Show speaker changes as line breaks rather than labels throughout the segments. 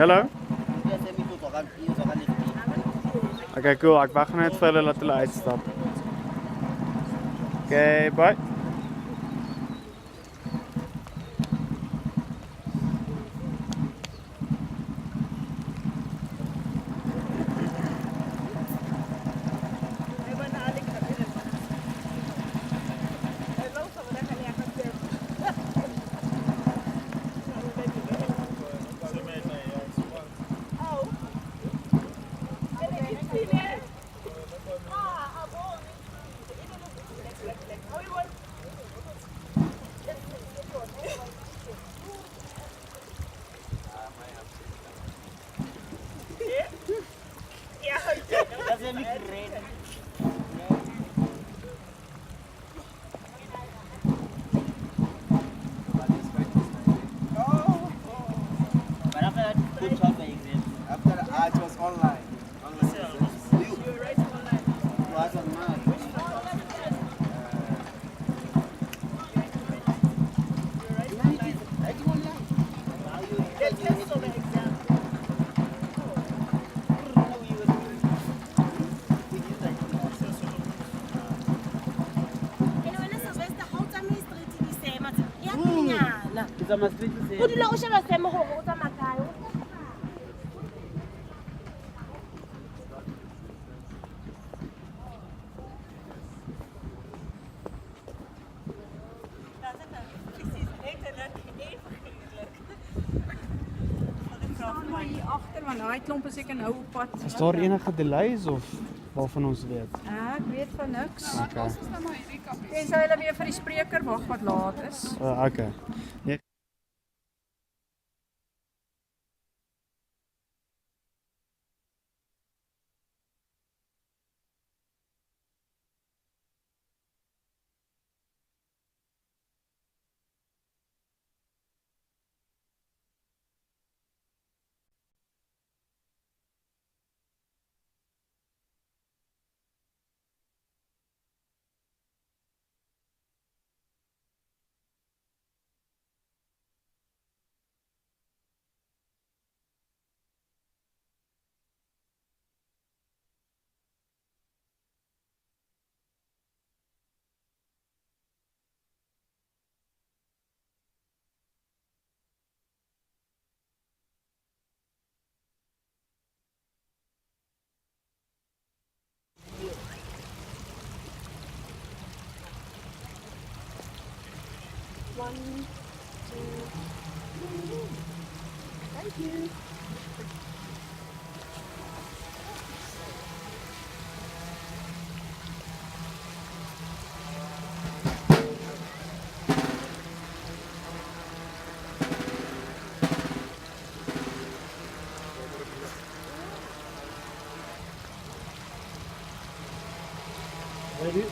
Hallo? Okay, cool. Ek wag net vir hulle laat hulle uitstap. Okay, bye.
O dula o sheba seemo gore o tsamaya kae.
Is daar enige delays of waarvan ons weet?
Ek weet van niks.
Okay.
Tensy hulle weer vir die spreker wag wat laat is.
Okay. Nee.
One, two, thank you.
Ready?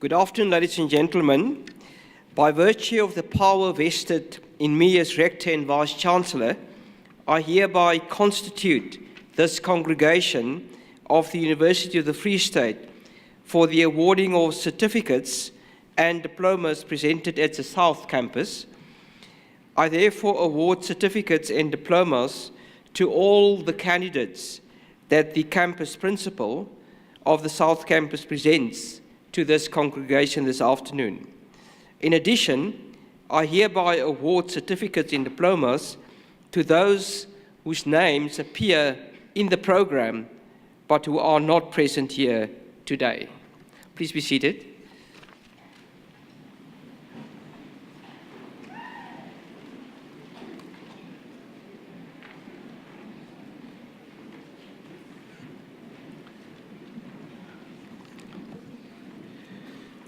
Good afternoon, ladies and gentlemen. By virtue of the power vested in me as Rector and Vice-Chancellor, I hereby constitute this congregation of the University of the Free State for the awarding of certificates and diplomas presented at the South Campus. I therefore award certificates and diplomas to all the candidates that the campus principal of the South Campus presents to this congregation this afternoon. In addition, I hereby award certificates and diplomas to those whose names appear in the program but who are not present here today. Please be seated.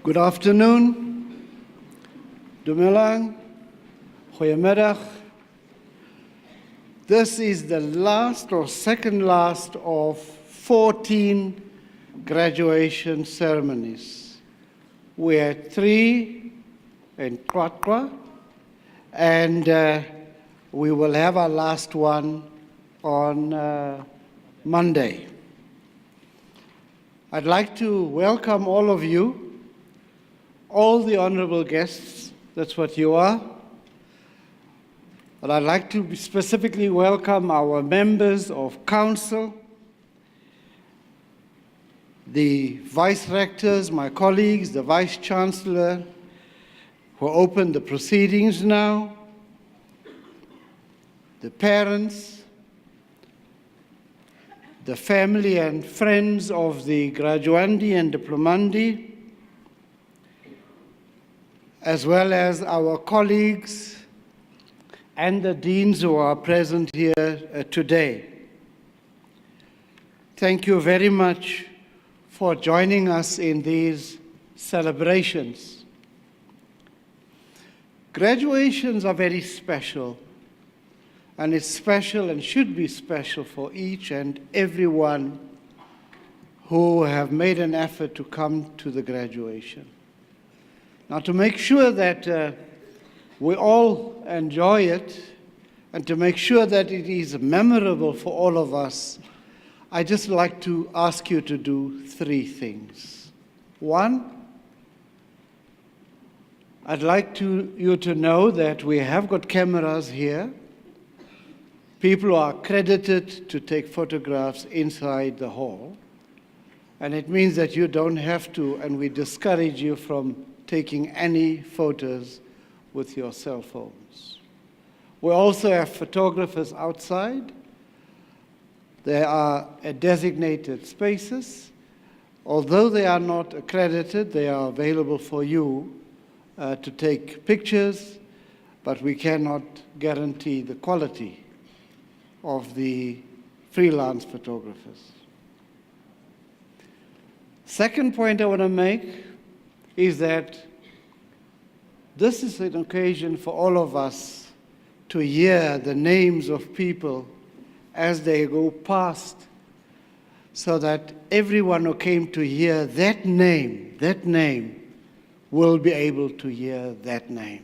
Good afternoon, Dumelang, Goeiemiddag. This is the last or second last of 14 graduation ceremonies. We had 3 in Kwatwa, and we will have our last one on Monday. I'd like to welcome all of you, all the honorable guests, that's what you are. But I'd like to specifically welcome our members of council, the vice-rectors, my colleagues, the vice-chancellor, who opened the proceedings now, the parents, the family and friends of the graduandi and diplomandi, as well as our colleagues and the deans who are present here today. Thank you very much for joining us in these celebrations. Graduations are very special, and it's special and should be special for each and everyone who have made an effort to come to the graduation. Now, to make sure that we all enjoy it and to make sure that it is memorable for all of us, I'd just like to ask you to do 3 things. 1, I'd like you to know that we have got cameras here. People are accredited to take photographs inside the hall. And it means that you don't have to, and we discourage you from taking any photos with your cell phones. We also have photographers outside. There are designated spaces. Although they are not accredited, they are available for you to take pictures, but we cannot guarantee the quality of the freelance photographers. Second point I want to make is that this is an occasion for all of us to hear the names of people as they go past, so that everyone who came to hear that name will be able to hear that name.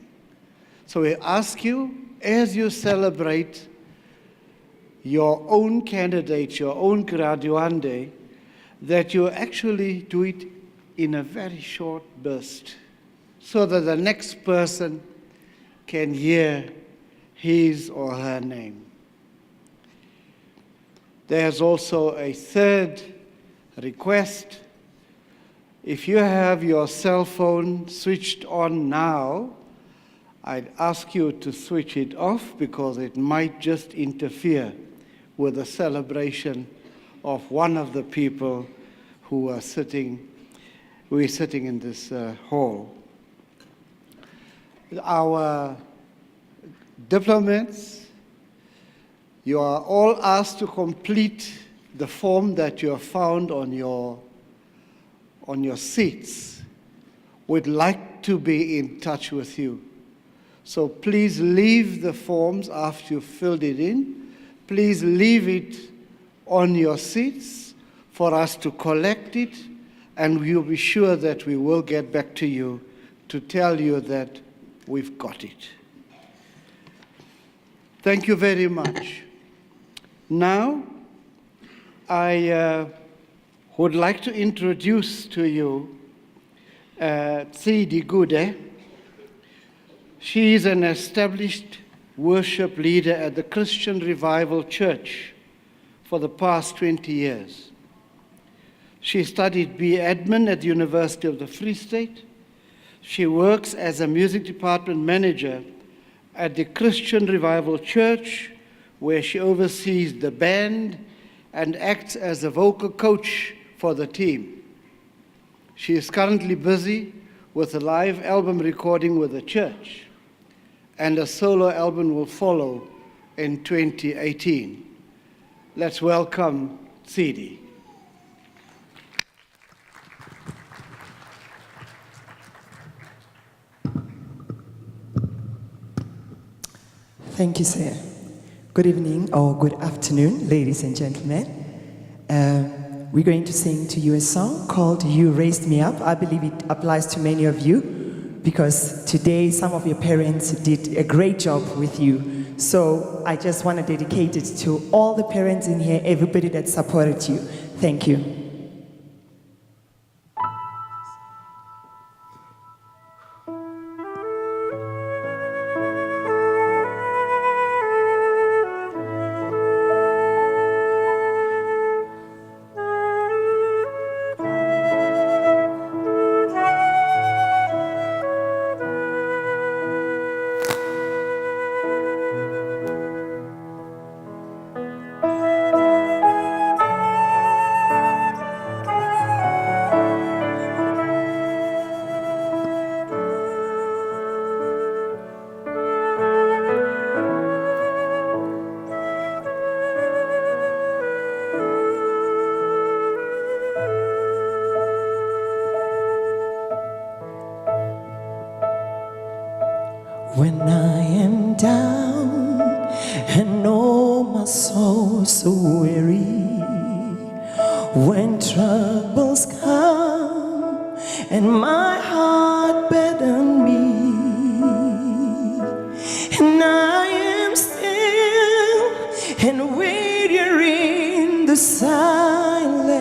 So we ask you, as you celebrate your own candidates, your own graduande, that you actually do it in a very short burst, so that the next person can hear his or her name. There's also a third request. If you have your cell phone switched on now, I'd ask you to switch it off, because it might just interfere with the celebration of one of the people who are sitting in this hall. Our diplomats, you are all asked to complete the form that you have found on your seats. We'd like to be in touch with you. So please leave the forms after you've filled it in. Please leave it on your seats for us to collect it and we'll be sure that we will get back to you to tell you that we've got it. Thank you very much. Now, I would like to introduce to you Tsidi Gude. She is an established worship leader at the Christian Revival Church for the past 20 years. She studied B.Admin at the University of the Free State. She works as a music department manager at the Christian Revival Church, where she oversees the band and acts as a vocal coach for the team. She is currently busy with a live album recording with the church, and a solo album will follow in 2018. Let's welcome Tsidi.
Thank you, sir. Good evening or good afternoon, ladies and gentlemen. We're going to sing to you a song called You Raised Me Up. I believe it applies to many of you because today some of your parents did a great job with you. So I just want to dedicate it to all the parents in here, everybody that supported you. Thank you. When I am down and know my soul so weary, when troubles come and my heart burden me, and I am still and wait here in the silence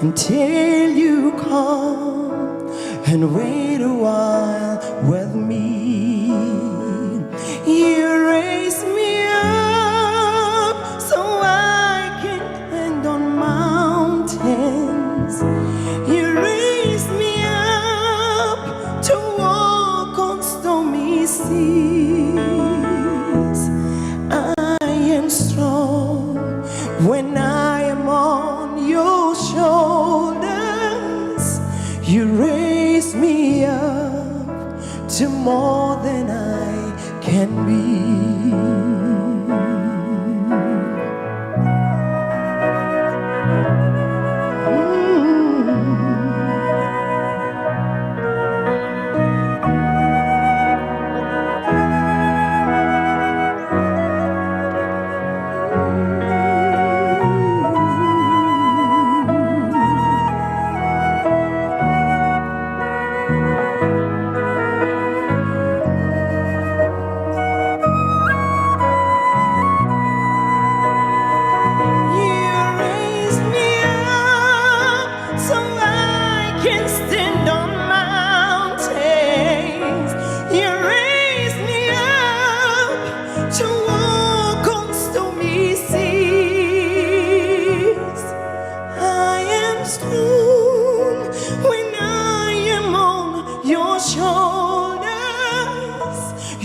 until you come and wait a while with me. You raise me up so I can stand on mountains. You raise me up to walk on stormy seas. I am strong when I am on your shoulders. You raise me up to more than I can be.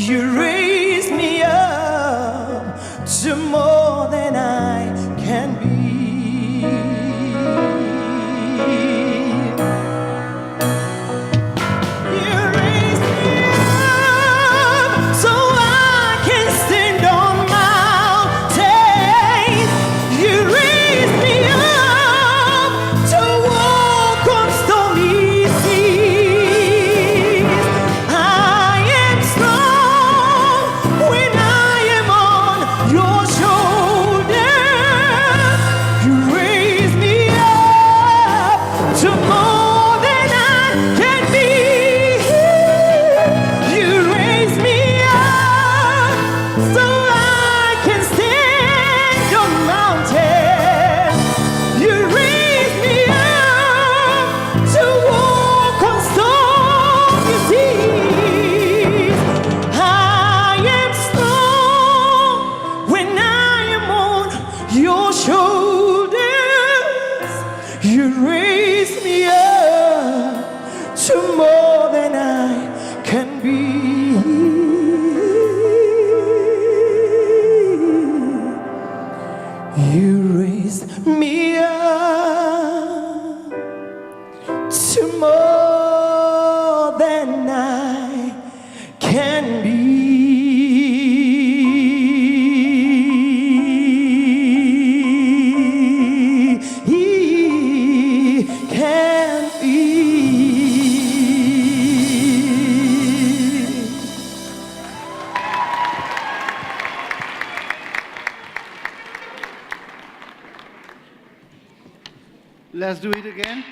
You raise me up to more than I can be. You raise me up so I can stand on mountains. You raise me up to walk on stormy seas. I am strong to more than I can be. Can be.
Let's do it again.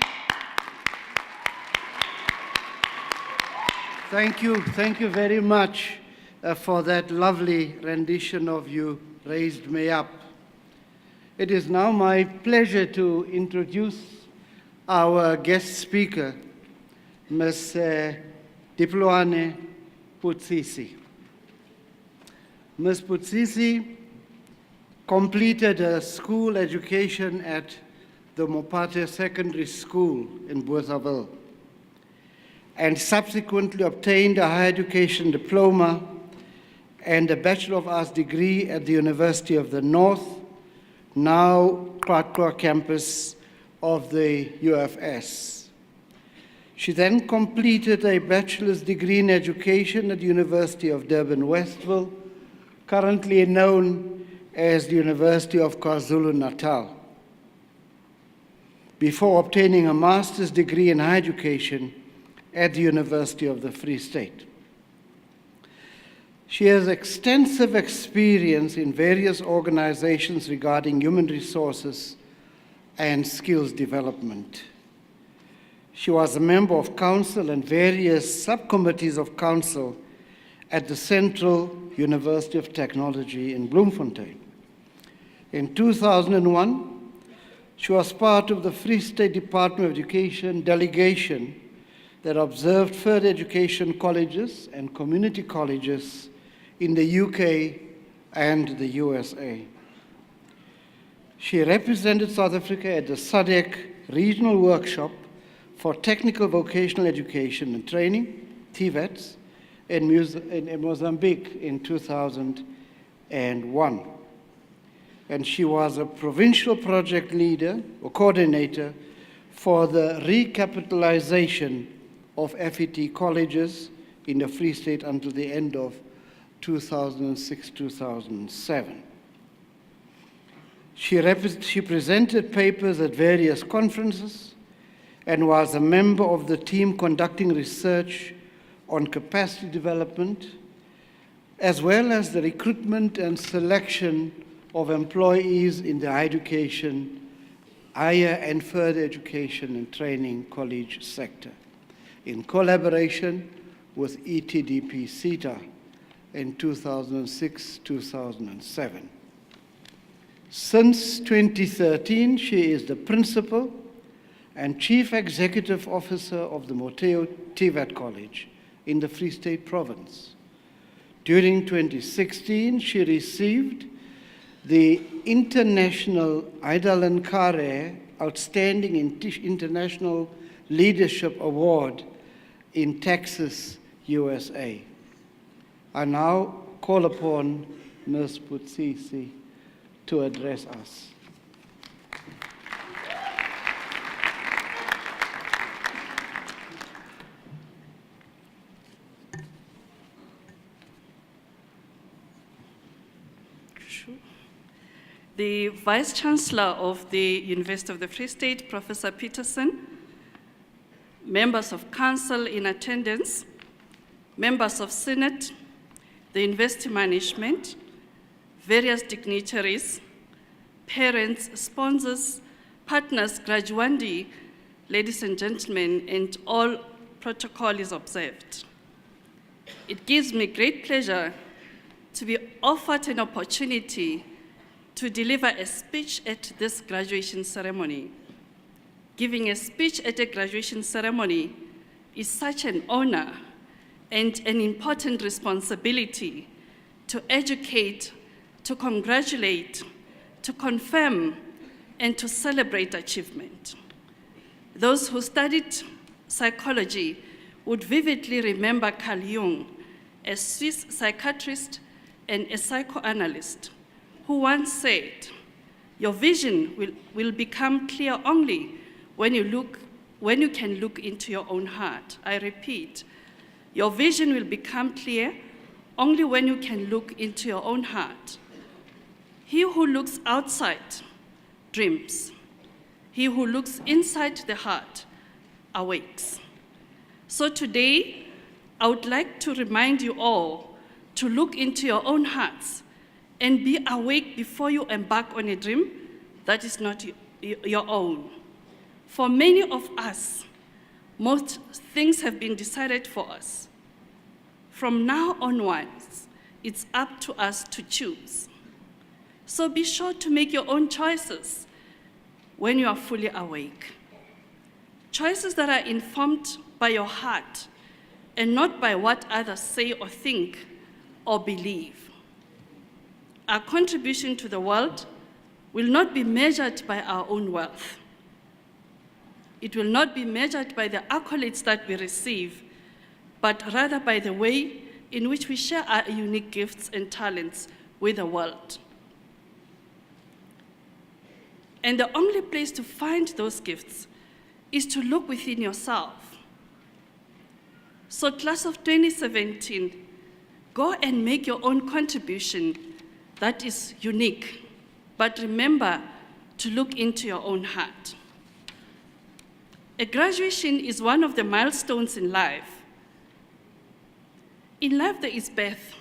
Thank you very much for that lovely rendition of You Raised Me Up. It is now my pleasure to introduce our guest speaker, Ms. Diploane Putsisi. Ms. Putsisi completed her school education at the Mopate Secondary School in Bothaville and subsequently obtained a higher education diploma and a Bachelor of Arts degree at the University of the North, now Kwatwa campus of the UFS. She then completed a bachelor's degree in education at the University of Durban-Westville, currently known as the University of KwaZulu-Natal, before obtaining a master's degree in higher education at the University of the Free State. She has extensive experience in various organizations regarding human resources and skills development. She was a member of council and various subcommittees of council at the Central University of Technology in Bloemfontein. In 2001, she was part of the Free State Department of Education delegation that observed further education colleges and community colleges in the UK and the USA. She represented South Africa at the SADC Regional Workshop for Technical Vocational Education and Training, TVETs, in Mozambique in 2001. And she was a provincial project leader or coordinator for the recapitalization of FET colleges in the Free State until the end of 2006-2007. She presented papers at various conferences and was a member of the team conducting research on capacity development, as well as the recruitment and selection of employees in the higher and further education and training college sector, in collaboration with ETDP-CETA in 2006-2007. Since 2013, she is the principal and chief executive officer of the Moteo TVET College in the Free State Province. During 2016, she received the International Idalen Kare Outstanding International Leadership Award in Texas, USA. I now call upon Ms. Putsisi to address us.
The Vice-Chancellor of the University of the Free State, Professor Peterson, members of council in attendance, members of Senate, the university management, various dignitaries, parents, sponsors, partners, graduandi, ladies and gentlemen, and all protocol is observed. It gives me great pleasure to be offered an opportunity to deliver a speech at this graduation ceremony. Giving a speech at a graduation ceremony is such an honor and an important responsibility to educate, to congratulate, to confirm, and to celebrate achievement. Those who studied psychology would vividly remember Carl Jung, a Swiss psychiatrist and a psychoanalyst, who once said, "Your vision will become clear only when you look when you can look into your own heart. I repeat, your vision will become clear only when you can look into your own heart. He who looks outside dreams. He who looks inside the heart awakes. So today, I would like to remind you all to look into your own hearts and be awake before you embark on a dream that is not your own. For many of us, most things have been decided for us. From now onwards, it's up to us to choose. So be sure to make your own choices when you are fully awake. Choices that are informed by your heart and not by what others say or think or believe. Our contribution to the world will not be measured by our own wealth. It will not be measured by the accolades that we receive, but rather by the way in which we share our unique gifts and talents with the world. And the only place to find those gifts is to look within yourself. So class of 2017, go and make your own contribution that is unique, but remember to look into your own heart. A graduation is one of the milestones in life. In life, there is birth,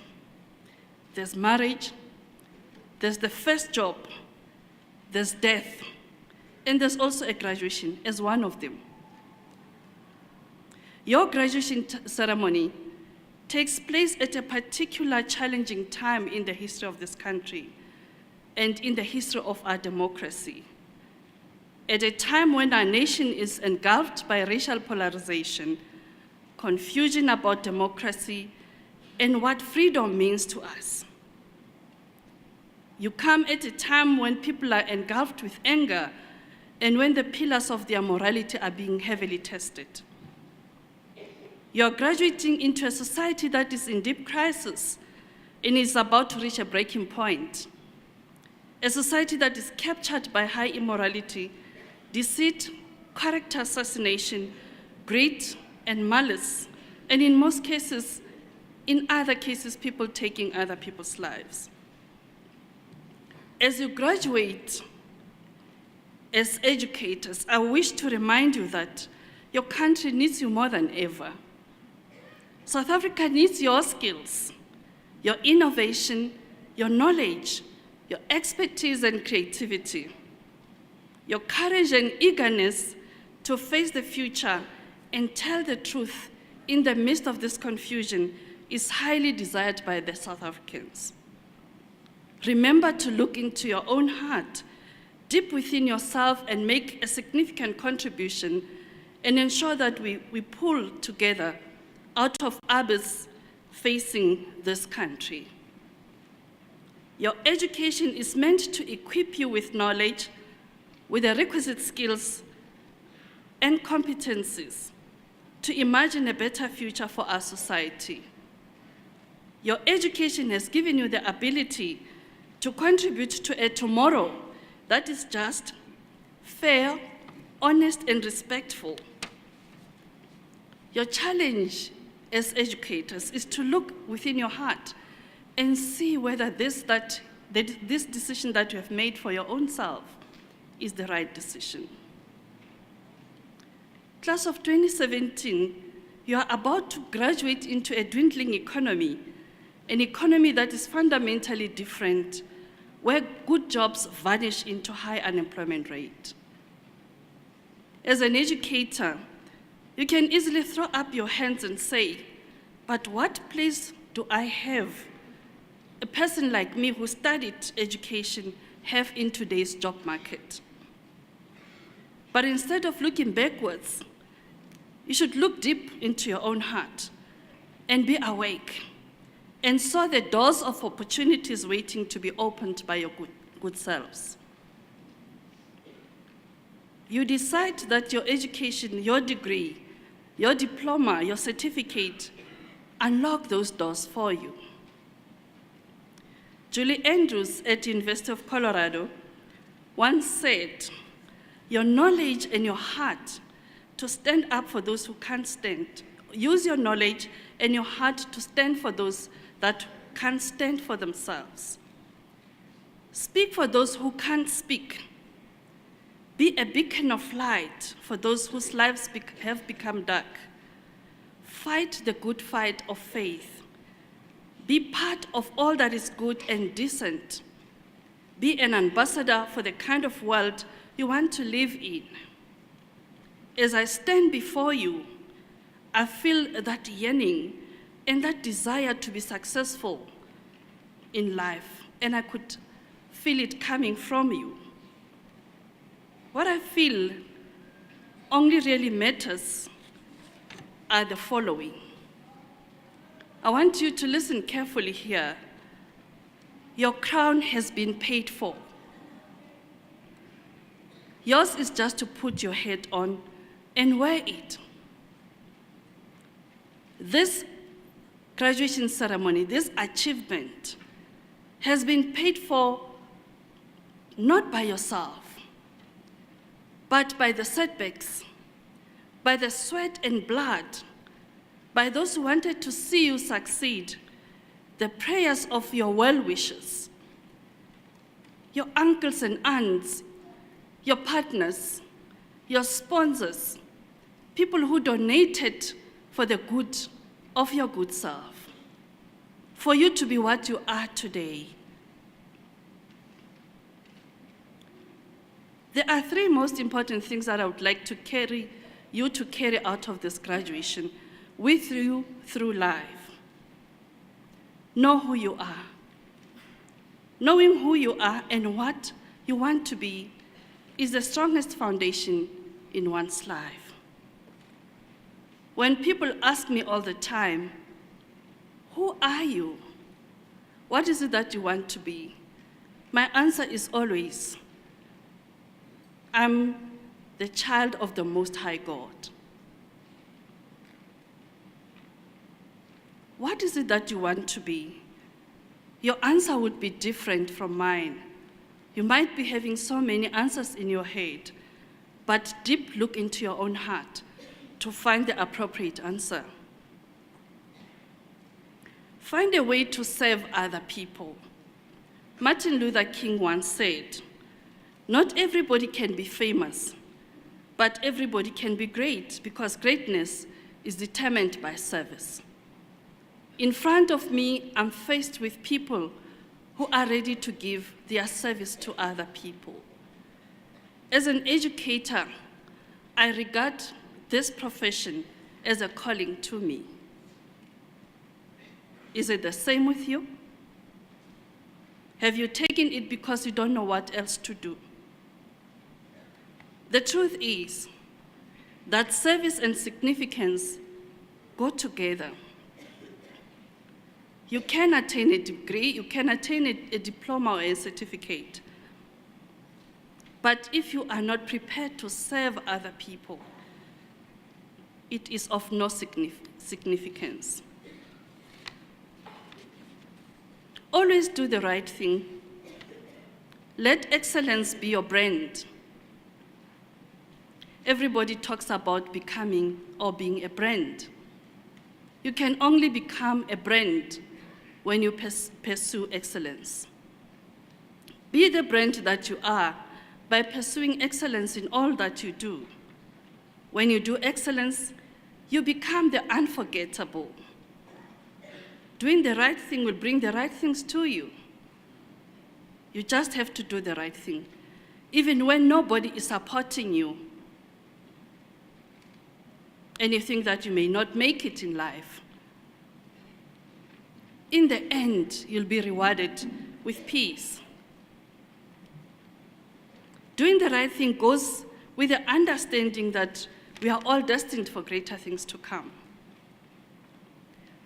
there's marriage, there's the first job, there's death, and there's also a graduation as one of them. Your graduation ceremony takes place at a particular challenging time in the history of this country and in the history of our democracy. At a time when our nation is engulfed by racial polarization, confusion about democracy, and what freedom means to us. You come at a time when people are engulfed with anger and when the pillars of their morality are being heavily tested. You're graduating into a society that is in deep crisis and is about to reach a breaking point. A society that is captured by high immorality, deceit, character assassination, greed, and malice, and in most cases, in other cases, people taking other people's lives. As you graduate as educators, I wish to remind you that your country needs you more than ever. South Africa needs your skills, your innovation, your knowledge, your expertise and creativity, your courage and eagerness to face the future and tell the truth in the midst of this confusion is highly desired by the South Africans. Remember to look into your own heart, deep within yourself, and make a significant contribution and ensure that we pull together out of abyss facing this country. Your education is meant to equip you with knowledge, with the requisite skills and competencies to imagine a better future for our society. Your education has given you the ability to contribute to a tomorrow that is just, fair, honest, and respectful. Your challenge as educators is to look within your heart and see whether this decision that you have made for your own self is the right decision. Class of 2017, you are about to graduate into a dwindling economy, an economy that is fundamentally different, where good jobs vanish into high unemployment rate. As an educator, you can easily throw up your hands and say, but what place do I have, a person like me who studied education, have in today's job market? But instead of looking backwards, you should look deep into your own heart and be awake and saw the doors of opportunities waiting to be opened by your good selves. You decide that your education, your degree, your diploma, your certificate, unlock those doors for you. Julie Andrews at the University of Colorado once said, your knowledge and your heart to stand up for those who can't stand. Use your knowledge and your heart to stand for those that can't stand for themselves. Speak for those who can't speak. Be a beacon of light for those whose lives have become dark. Fight the good fight of faith. Be part of all that is good and decent. Be an ambassador for the kind of world you want to live in. As I stand before you, I feel that yearning and that desire to be successful in life, and I could feel it coming from you. What I feel only really matters are the following. I want you to listen carefully here. Your crown has been paid for. Yours is just to put your head on and wear it. This graduation ceremony, this achievement, has been paid for not by yourself, but by the setbacks, by the sweat and blood, by those who wanted to see you succeed, the prayers of your well-wishers, your uncles and aunts, your partners, your sponsors, people who donated for the good of your good self, for you to be what you are today. There are three most important things that I would like to carry out of this graduation with you through life. Know who you are. Knowing who you are and what you want to be is the strongest foundation in one's life. When people ask me all the time, who are you? What is it that you want to be? My answer is always, I'm the child of the Most High God. What is it that you want to be? Your answer would be different from mine. You might be having so many answers in your head, but deep look into your own heart to find the appropriate answer. Find a way to serve other people. Martin Luther King once said, "Not everybody can be famous, but everybody can be great, because greatness is determined by service." In front of me, I'm faced with people who are ready to give their service to other people. As an educator, I regard this profession as a calling to me. Is it the same with you? Have you taken it because you don't know what else to do? The truth is that service and significance go together. You can attain a degree, you can attain a diploma or a certificate. But if you are not prepared to serve other people, it is of no significance. Always do the right thing. Let excellence be your brand. Everybody talks about becoming or being a brand. You can only become a brand when you pursue excellence. Be the brand that you are by pursuing excellence in all that you do. When you do excellence, you become the unforgettable. Doing the right thing will bring the right things to you. You just have to do the right thing, even when nobody is supporting you, and you think that you may not make it in life. In the end, you'll be rewarded with peace. Doing the right thing goes with the understanding that we are all destined for greater things to come.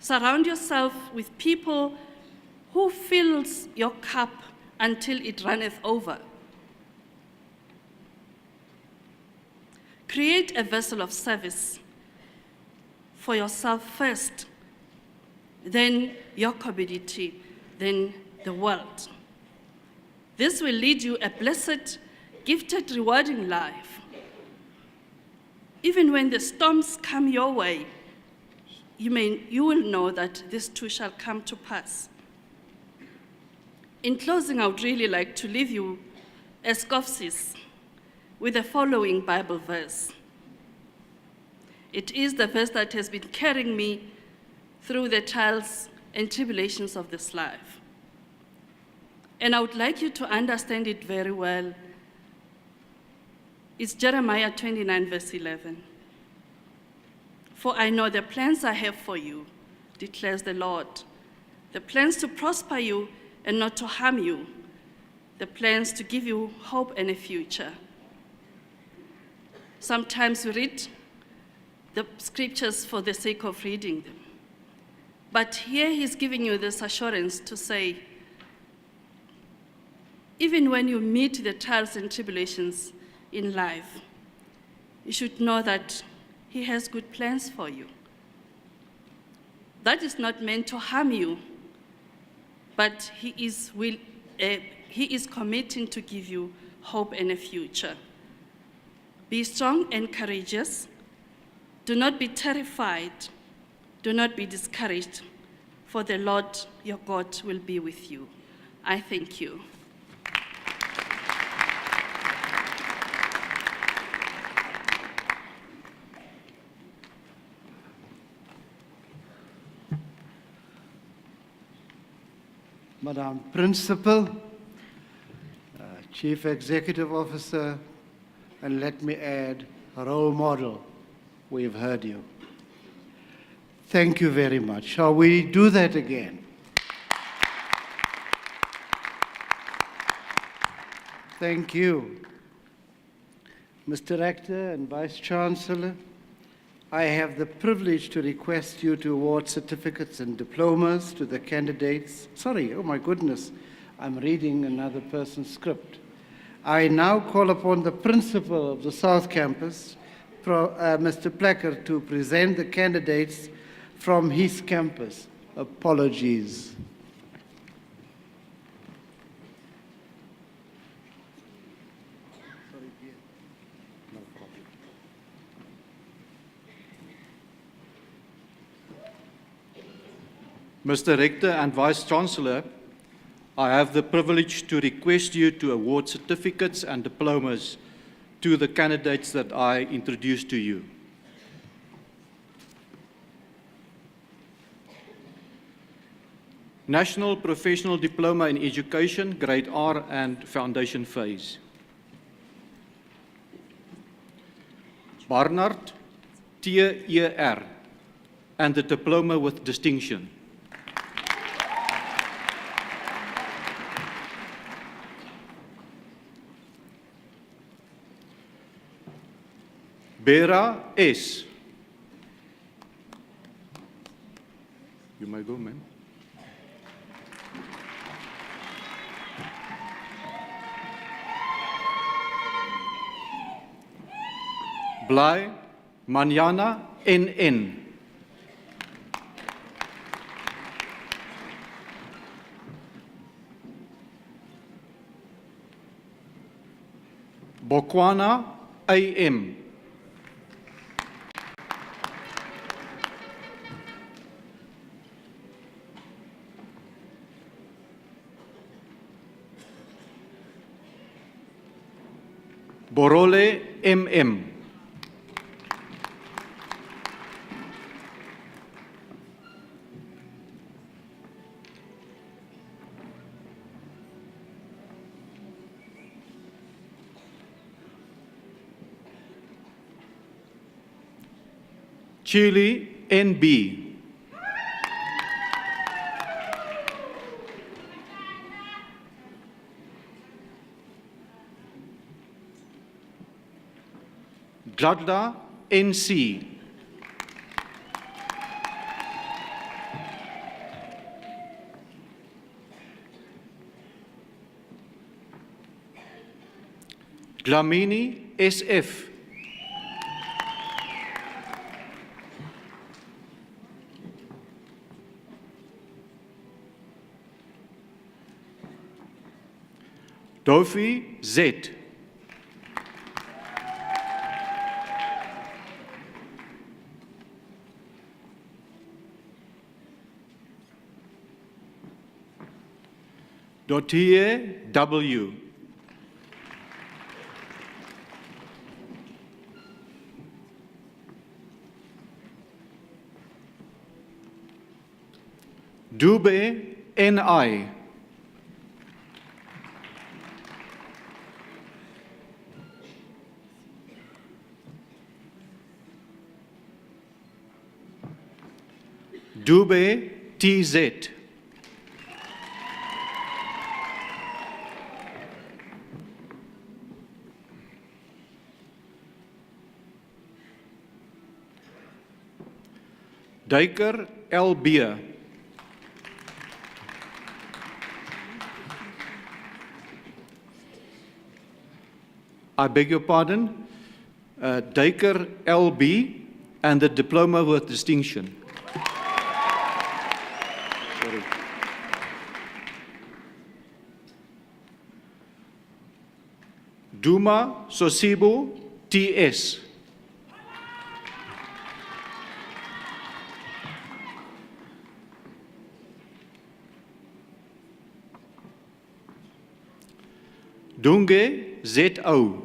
Surround yourself with people who fills your cup until it runneth over. Create a vessel of service for yourself first, then your community, then the world. This will lead you a blessed, gifted, rewarding life. even when the storms come your way, you will know that this too shall come to pass. In closing, I would really like to leave you, as Skofsis, with the following Bible verse. It is the verse that has been carrying me through the trials and tribulations of this life. And I would like you to understand it very well. It's Jeremiah 29, verse 11. For I know the plans I have for you, declares the Lord, the plans to prosper you and not to harm you, the plans to give you hope and a future. Sometimes we read the scriptures for the sake of reading them. But here he's giving you this assurance to say, even when you meet the trials and tribulations in life, you should know that he has good plans for you. That is not meant to harm you, but he is committing to give you hope and a future. Be strong and courageous. Do not be terrified. Do not be discouraged, for the Lord your God will be with you. I thank you.
Madam Principal, Chief Executive Officer, and let me add, role model, we've heard you. Thank you very much. Shall we do that again? Thank you. Mr. Rector and Vice Chancellor, I have the privilege to request you to award certificates and diplomas to the candidates. Sorry, oh my goodness, I'm reading another person's script. I now call upon the principal of the South Campus, Mr. Plecker, to present the candidates from his campus. Apologies.
Mr. Rector and Vice Chancellor, I have the privilege to request you to award certificates and diplomas to the candidates that I introduced to you. National Professional Diploma in Education, Grade R and Foundation Phase. Barnard, TER, and the Diploma with Distinction. Bera S. You may go, ma'am. Bly Manjana NN. Bokwana AM. Borole MM. Chile NB. Gladda NC. Dlamini SF. Dofi Z. Dottie W. Dube N.I. Dube T.Z. Duiker L.B. I beg your pardon, Duiker L.B. and the diploma with distinction. Sorry. Duma Sosibo T.S. Dunge Z.O.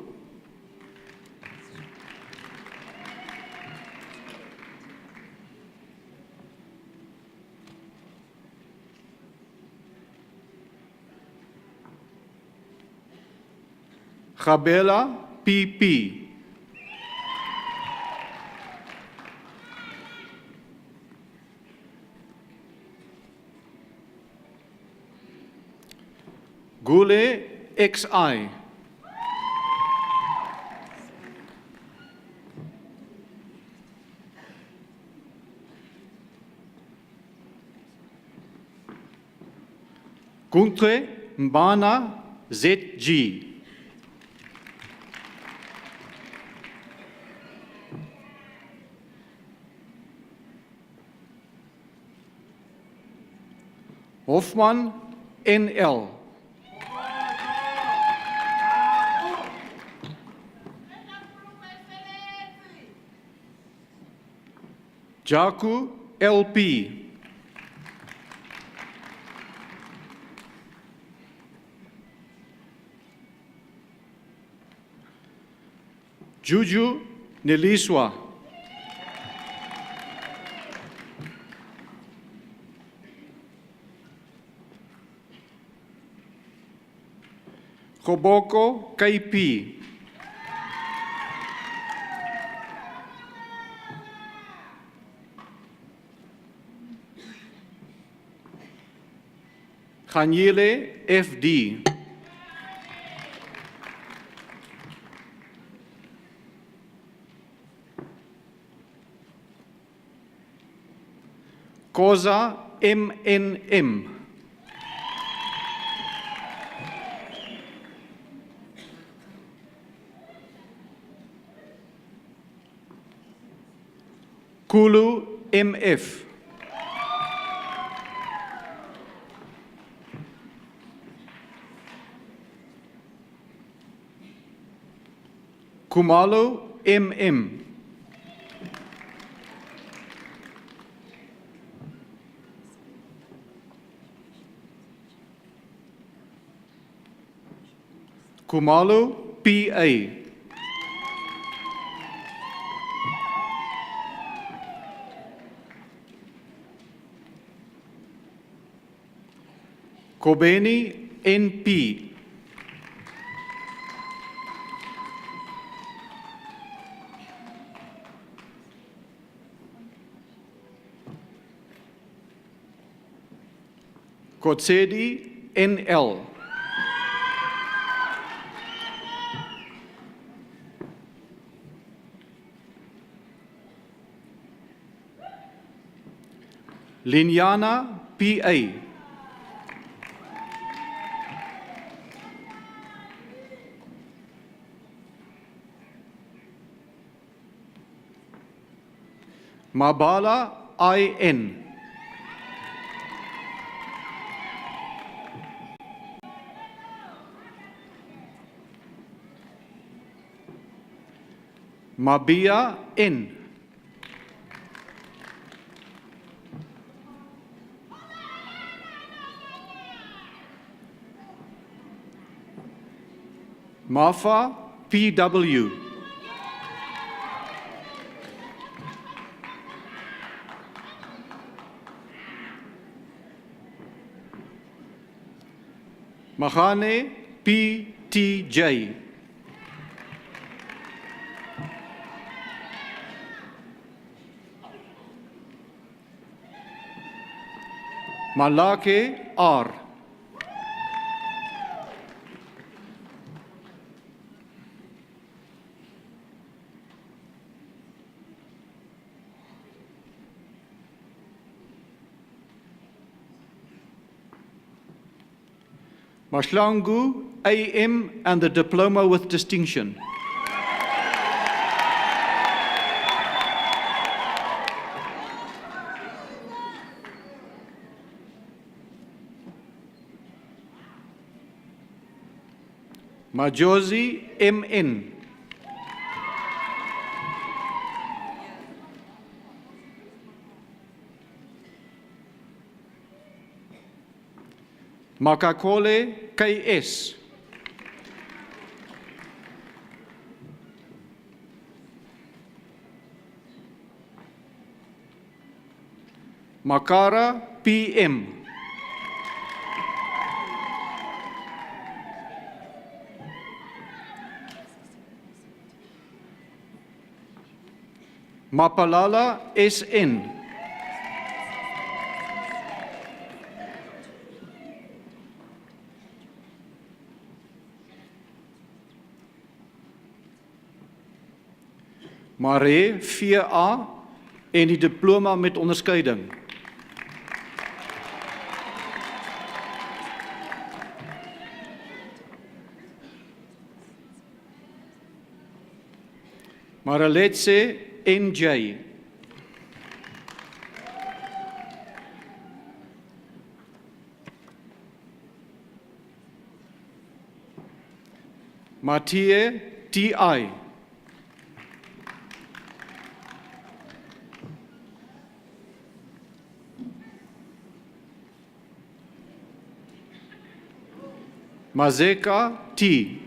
Gabela P.P. Gule XI. Kuntre Mbana ZG. Hofman NL. Jaku LP. Juju Neliswa. Koboko KP. Ganyele FD. Koza MNM. Kulu MF. Kumalo MM. Kumalo PA. Kobeni NP. Kotsedi NL. Linyana PA. Mabala IN. Mabia N. Mafa PW. Magane PTJ. Malake R. Mashlangu AM and the Diploma with Distinction. Majosi MN. Makakole KS. Makara PM. Mapalala SN. Mare VA en die diploma met onderskeiding. Maraletse NJ. Mathieu TI. Mazeka T.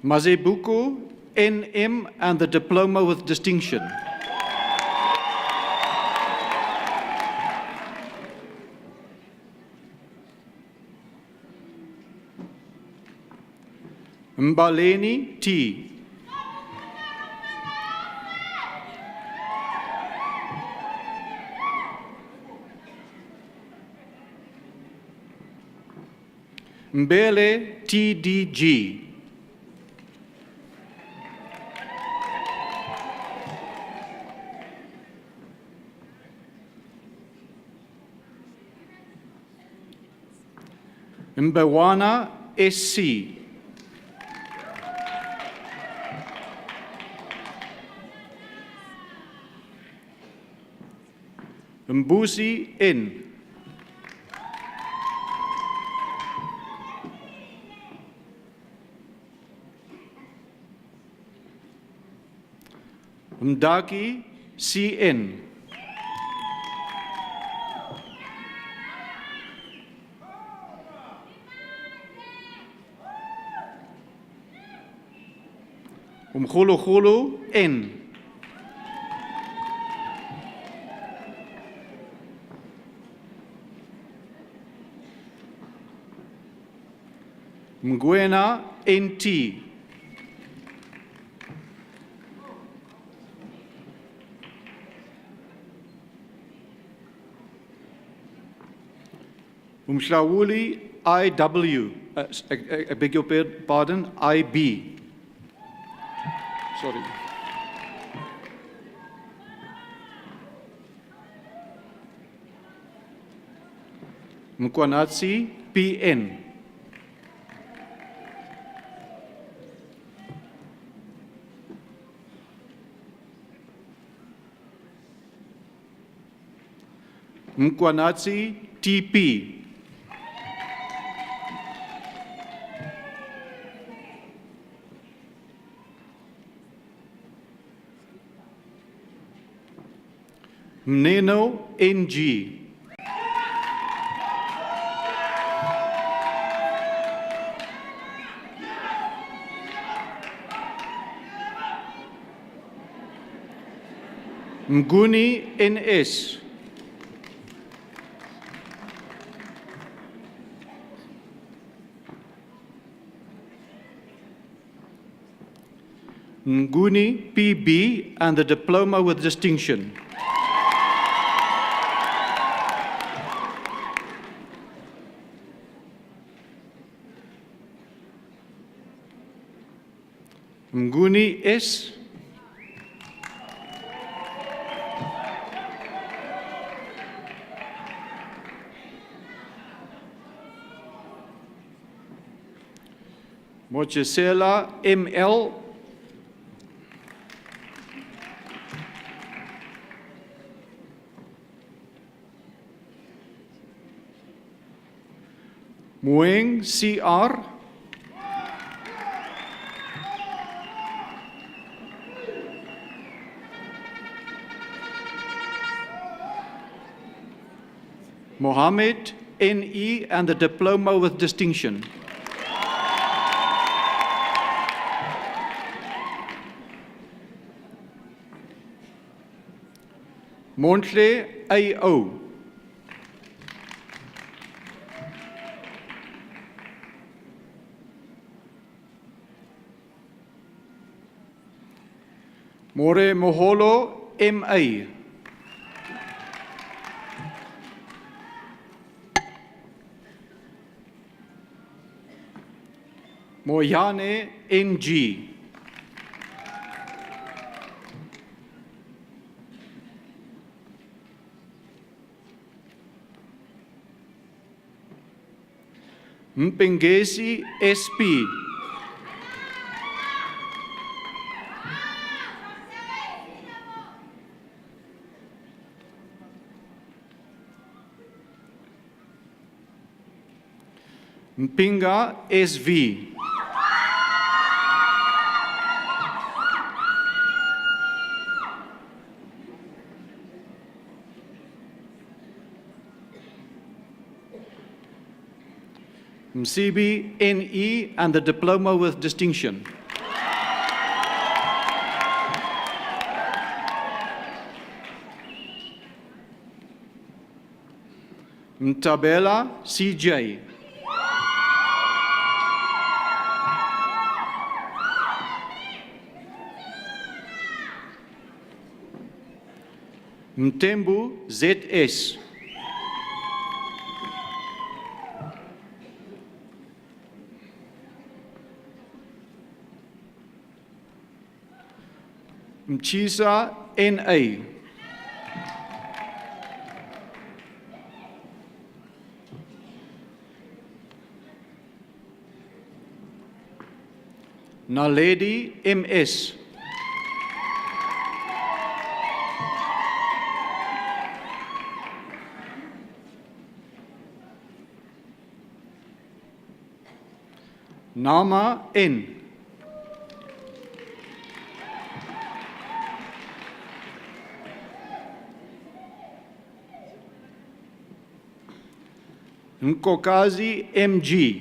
Mazebuko NM and the Diploma with Distinction. Mbaleni T. Mbele TDG. Mbewana SC. Mbusi N. Mdaki CN. Umgologolo N. Mgwena NT. Umhlawuli IW. I beg your pardon, IB. Sorry. Mkwanatsi PN. Mkwanatsi TP. Mneno NG. Mguni NS. Nguni PB and the diploma with distinction. Nguni S. Mochesela ML. Mueng CR. Mohammed NE and the diploma with distinction. Montle AO. More Moholo MA. Moyane NG. Mpengesi SP. Mpinga SV. Msibi NE and the diploma with distinction. Mtabela CJ. Mtembu ZS. Mchisa NA. Naledi MS. Nama N. Nkokazi MG.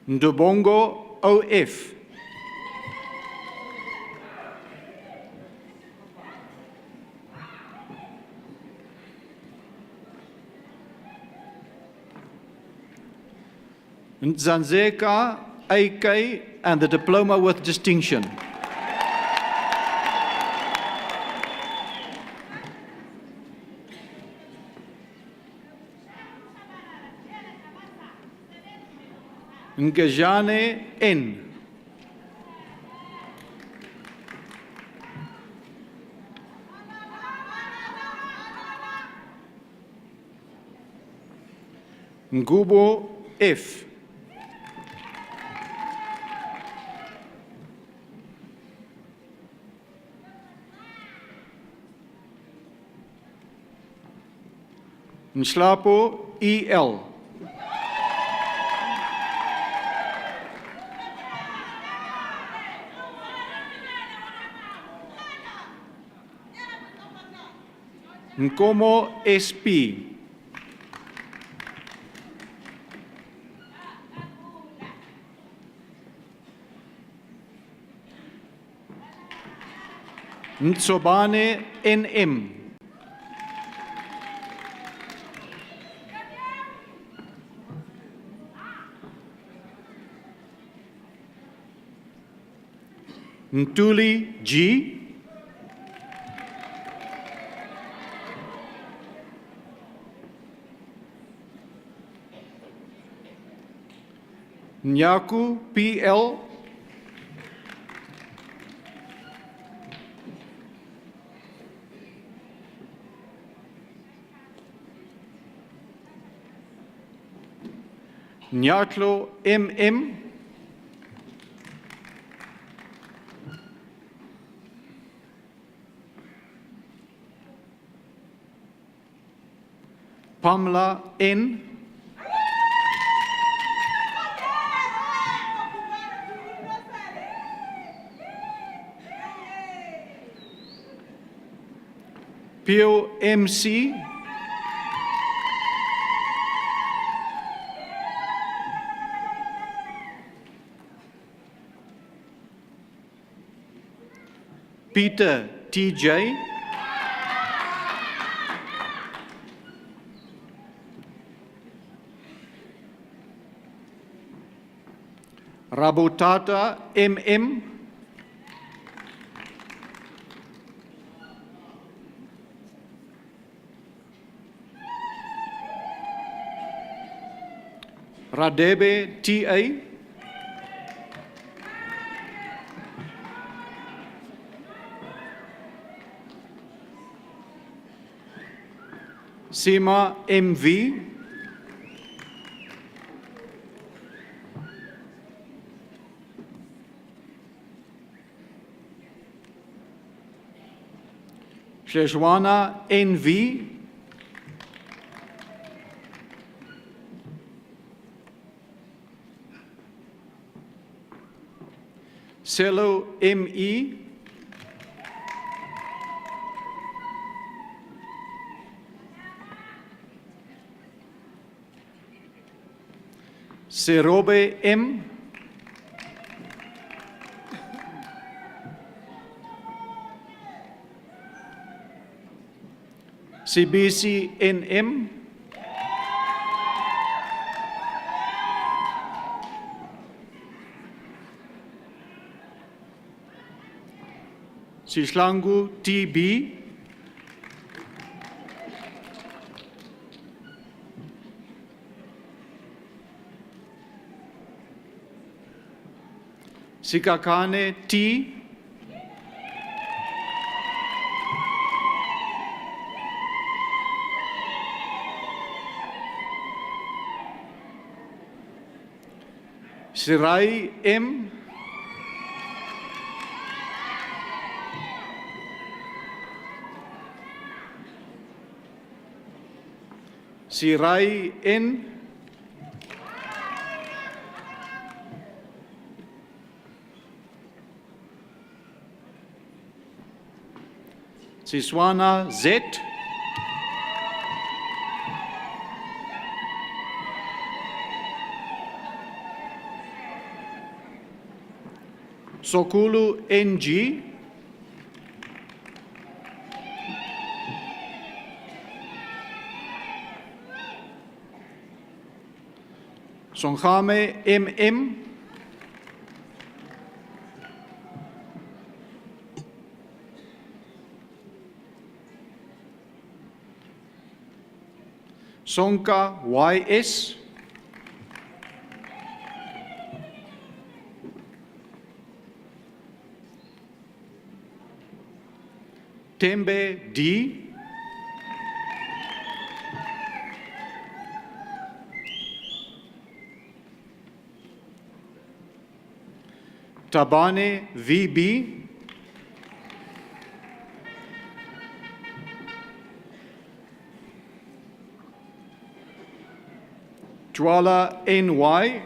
Ndobongo OF. Nzanzeka AK and the diploma with distinction. Ngejane N. Ngubo F. Nslapo EL. Nkomo SP. Ntsobane NM. Ntuli G. Nyaku PL. Nyatlo MM. Pamela N. Pio MC. Peter TJ. Rabotata MM. Radebe TA. Sima MV. Sheshwana NV. Cello ME. Serobe M. CBC NM. Sihlangu TB. Sikakane T. Sirai M. Sirai N. Siswana Z. Sokulu NG. Songame MM. Sonka YS. Tembe D. Tabane VB. Dwala NY.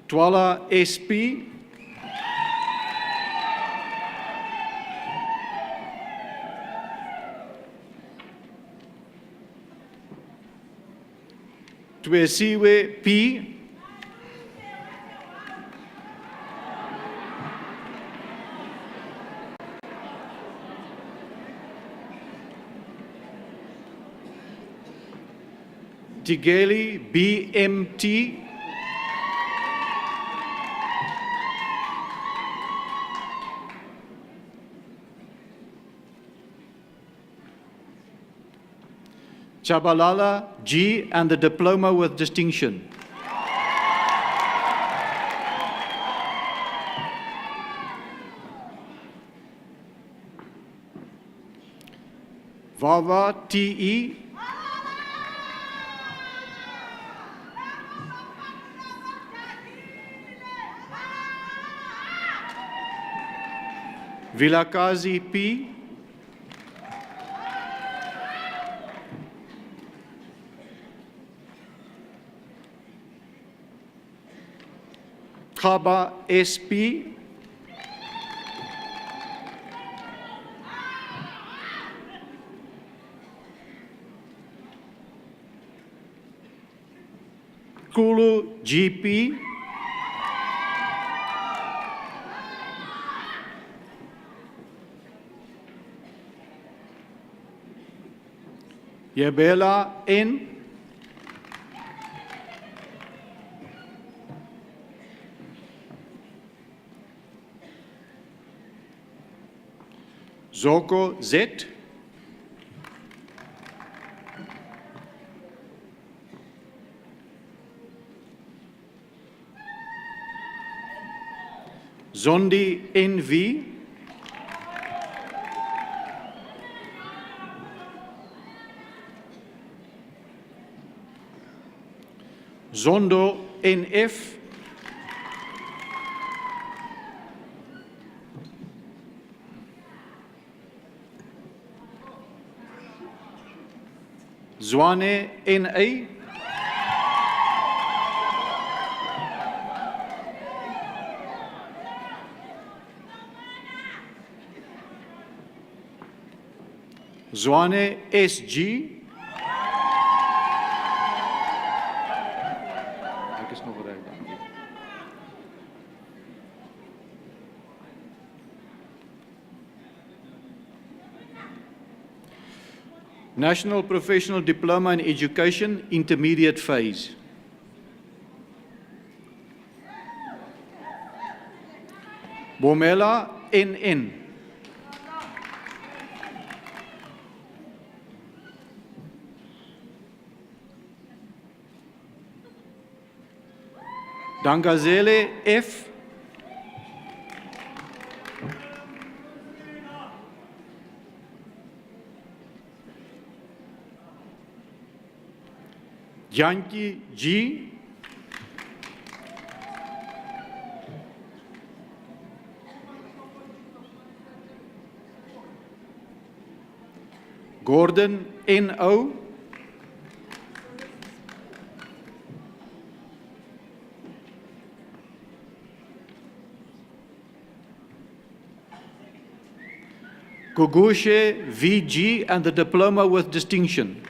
Twala SP, Twesiwe P, Tigeli BMT, Chabalala G and the diploma with distinction. Vawa TE, Vilakazi P, Kaba SP, Kulu GP, Yabela N, Zoko Z, Zondi NV, Zondo NF, Zwane NA, Zwane SG, ek is nog reg, dankie. National Professional Diploma in Education, intermediate phase. Bomela NN. Dangazele F. Yankee G. Gordon N.O. Gugushe V.G. and the diploma with distinction.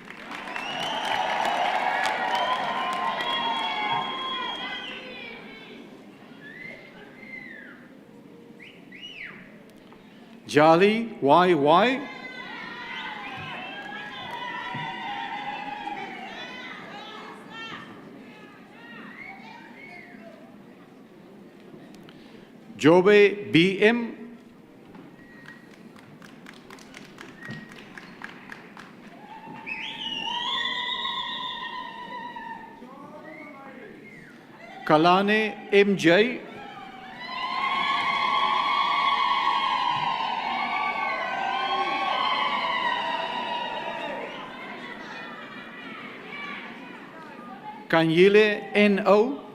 Jali Y.Y. Jobe B.M. Kalane M.J. Kanyile N.O.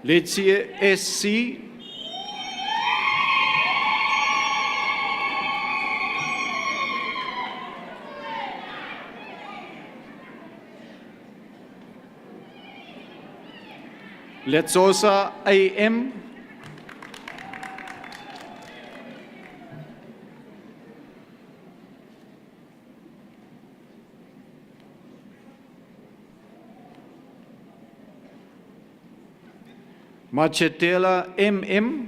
Letsie S.C. Letsosa AM. Machetela MM.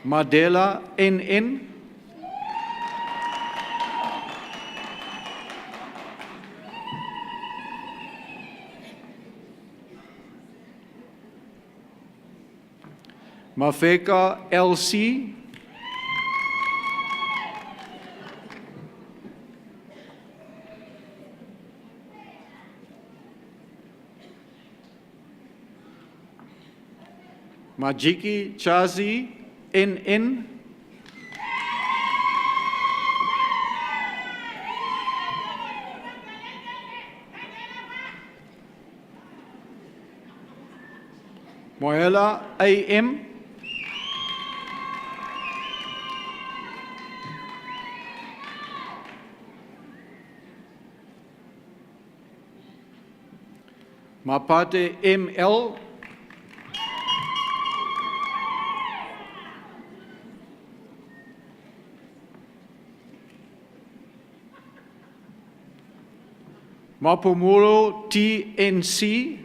Madela NN. Mafeka LC. Majiki Chazi NN. Moela AM. Mapate ML. Mapomuro TNC.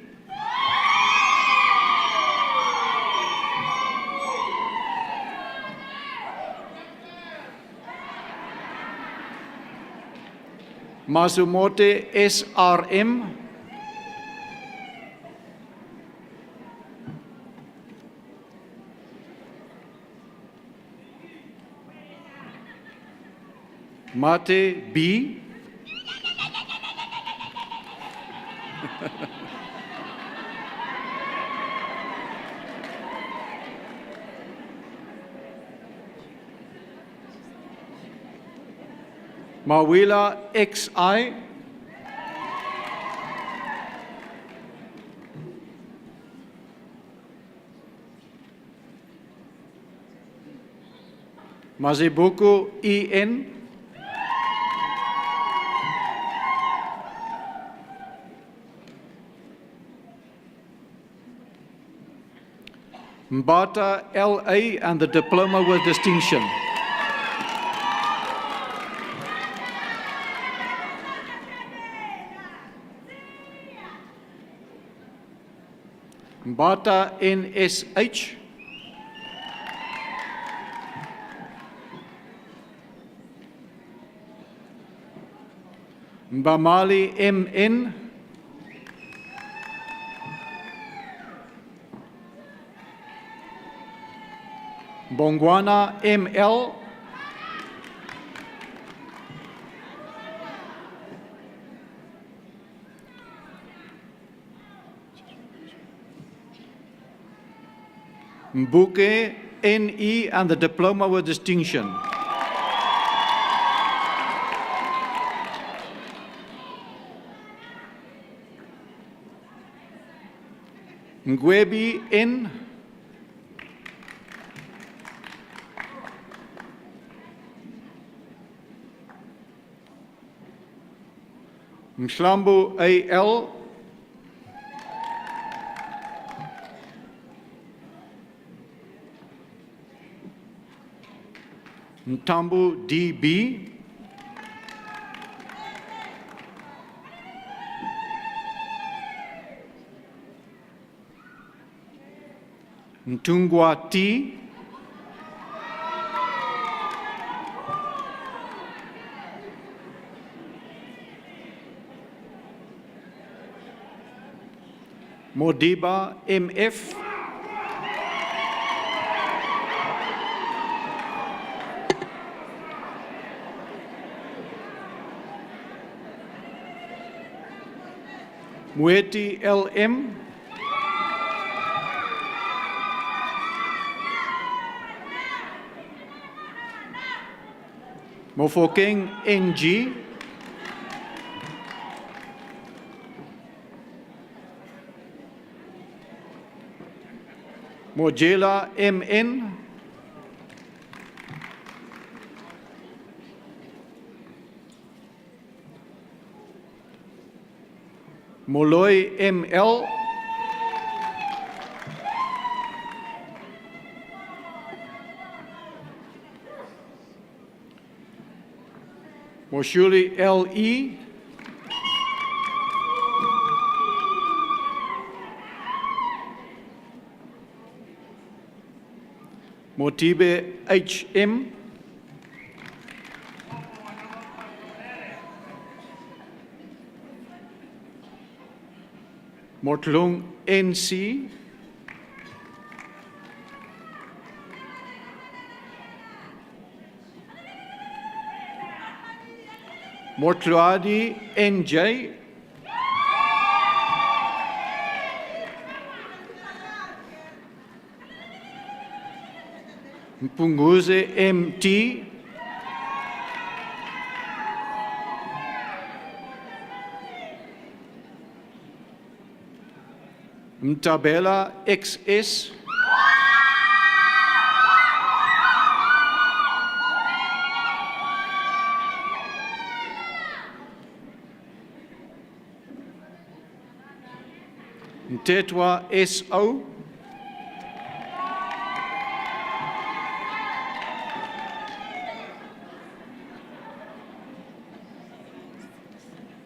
Masumote SRM. Mate B. Mawila XI. Mazibuku EN. Mbata LA and the diploma with distinction. Mbata NSH. Mbamali MN. Bongwana ML. Mbuke NE and the diploma with distinction. Ngwebi N. Mhlambu AL. Ntambu DB. Ntungwa T. Modiba MF. Mueti LM. Mofokeng NG. Mojela MN. Molloy ML, Moshuli LE, Motibe HM, Motlung NC, Motluadi NJ, Mpunguze MT, Mtabela XS, Mtetwa SO,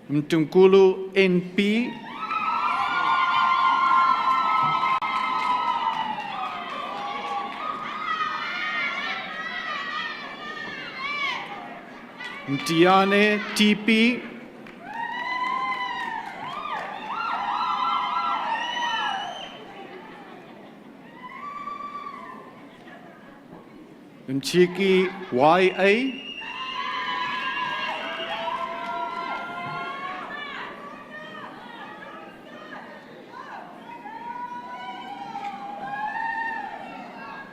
Mtunkulu NP, Mtiane TP, Mchiki YA,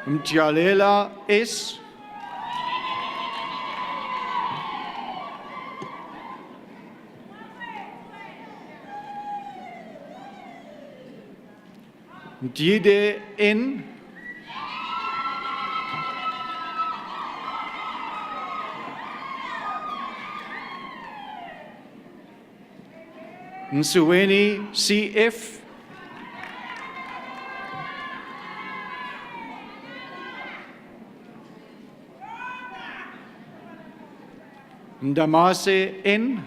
Mtialela S, Mtide N, Nsuweni CF, Ndamase N,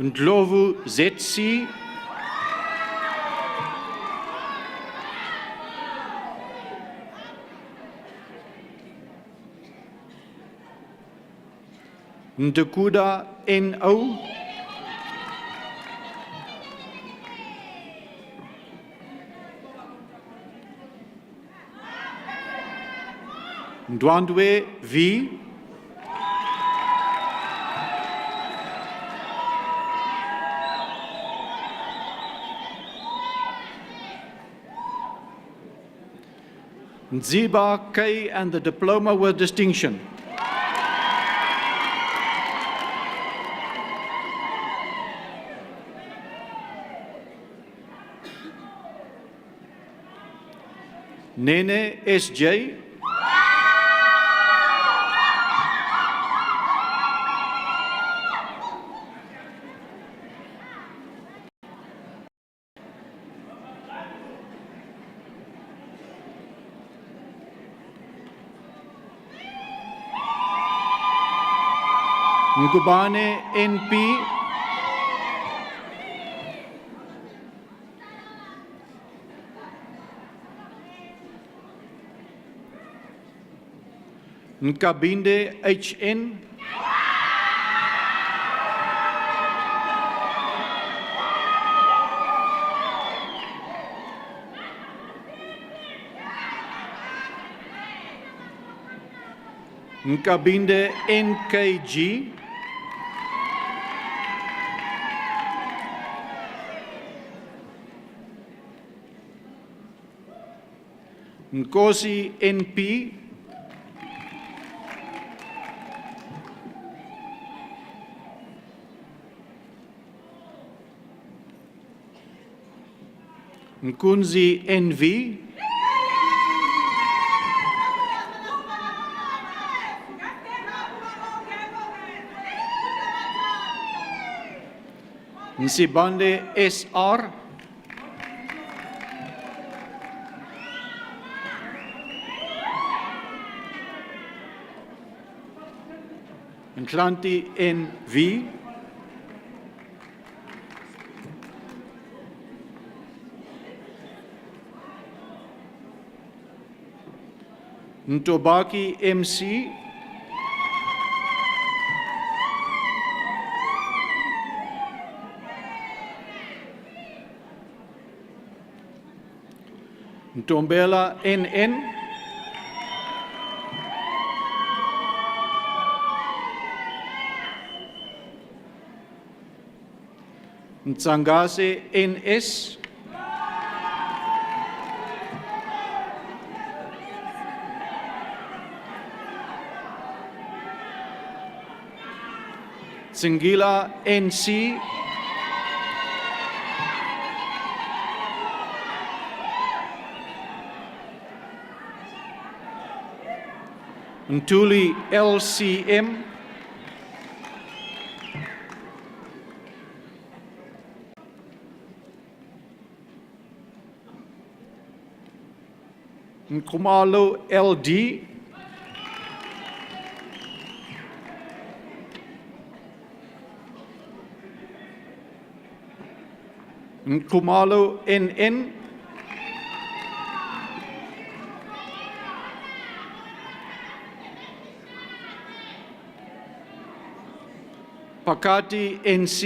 Ndlovu ZC, Ndekuda NO, Ndwandwe V, Nziba K and the diploma with distinction. Nene SJ, Ngubane NP, Nkabinde HN, Nkabinde NKG, Nkosi NP, Nkunzi NV, Nsibande SR. Nhlanti NV. Ntobaki MC. Ntombela NN. Ntsangase NS. Singila NC. Ntuli LCM. Nkumalo LD. Nkumalo NN. Pakati NC.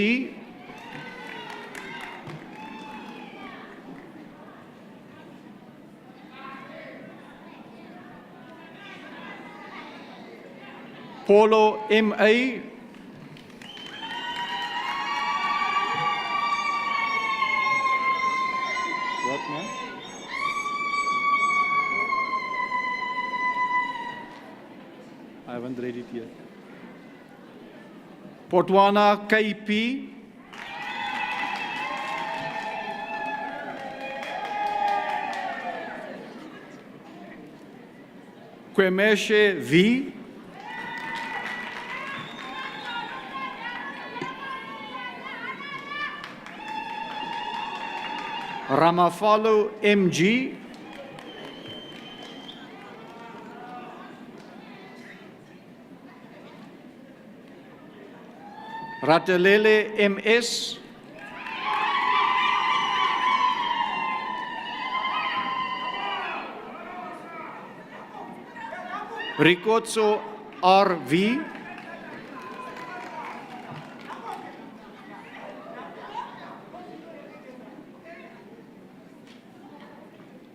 Polo MA. What, man? I haven't read it yet. Potwana KP. Kwemeshe V. Ramafalo MG. Ratelele MS. Ricozzo RV.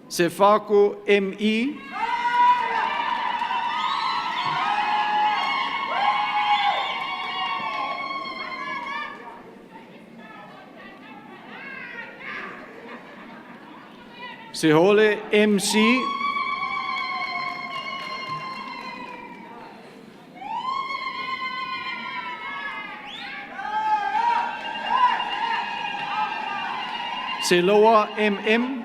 Sefako ME. Sehole MC. Seloa MM.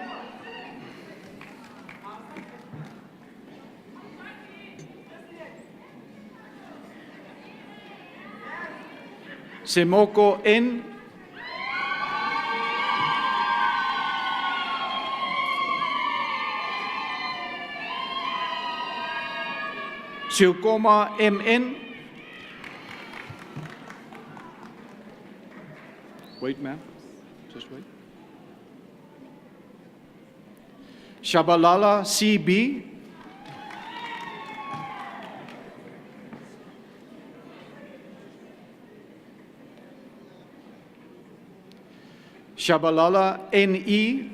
Semoko N. Siukoma MN. Wait, ma'am. Just wait. Shabalala CB. Shabalala NE.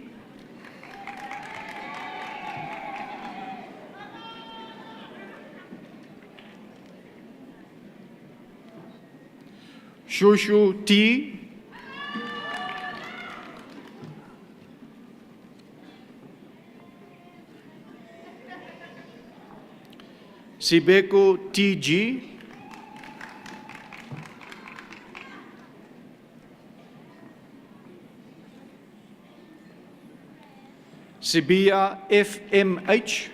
Shushu T. Sibeko TG. Sibia FMH.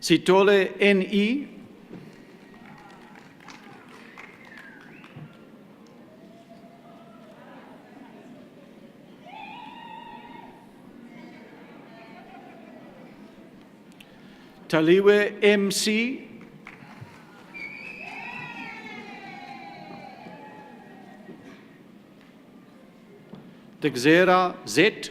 Sithole NE. Taliwe MC. Texera Z.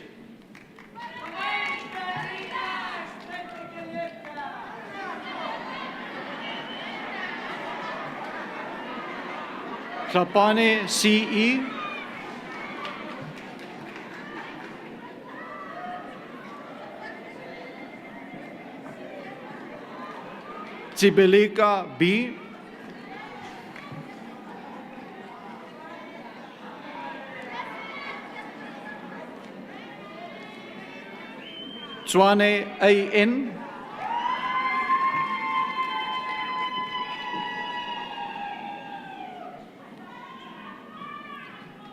Klapane CE. Tsibelika B. Tswane AN.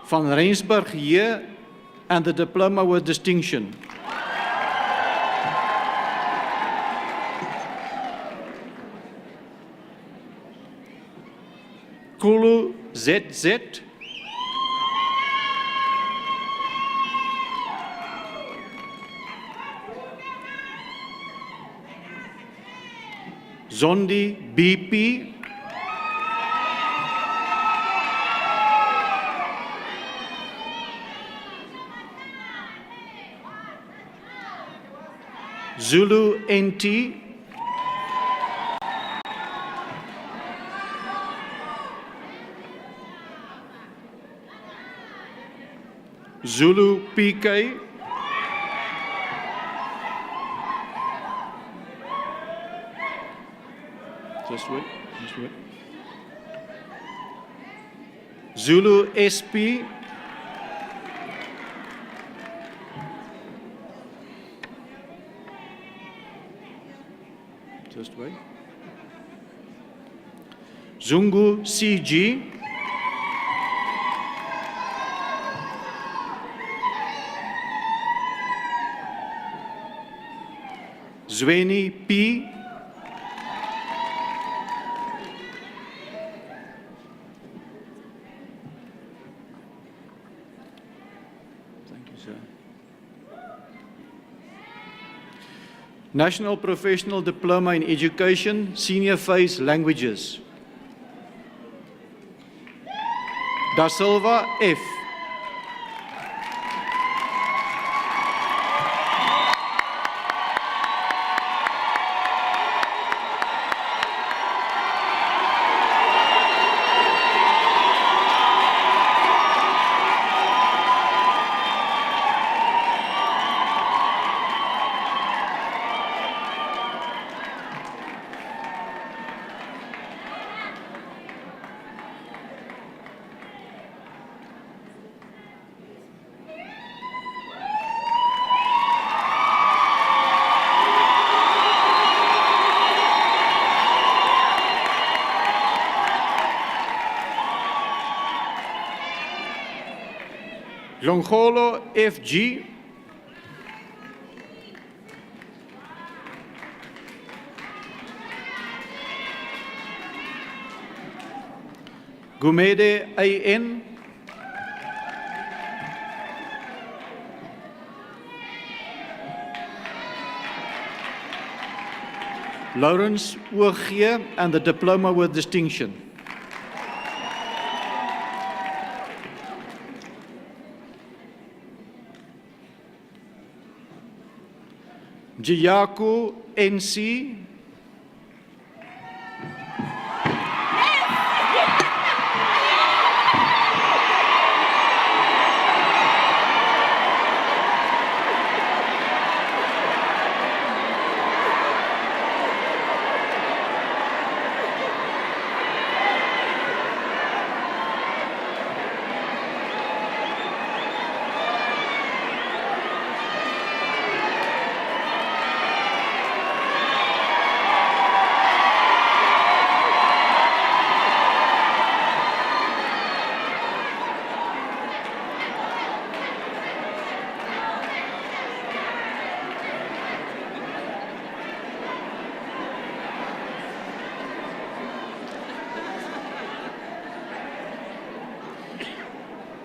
Van Rensburg here and the diploma with distinction. Kulu ZZ. Zondi BP. Zulu NT. Zulu PK. Just wait. Zulu SP. Just wait. Zungu CG. Zweni P. Thank you, sir. National Professional Diploma in Education, Senior Phase Languages. Da Silva F. Longolo FG. Gumede AN. Lawrence OG and the diploma with distinction. Jiyaku NC.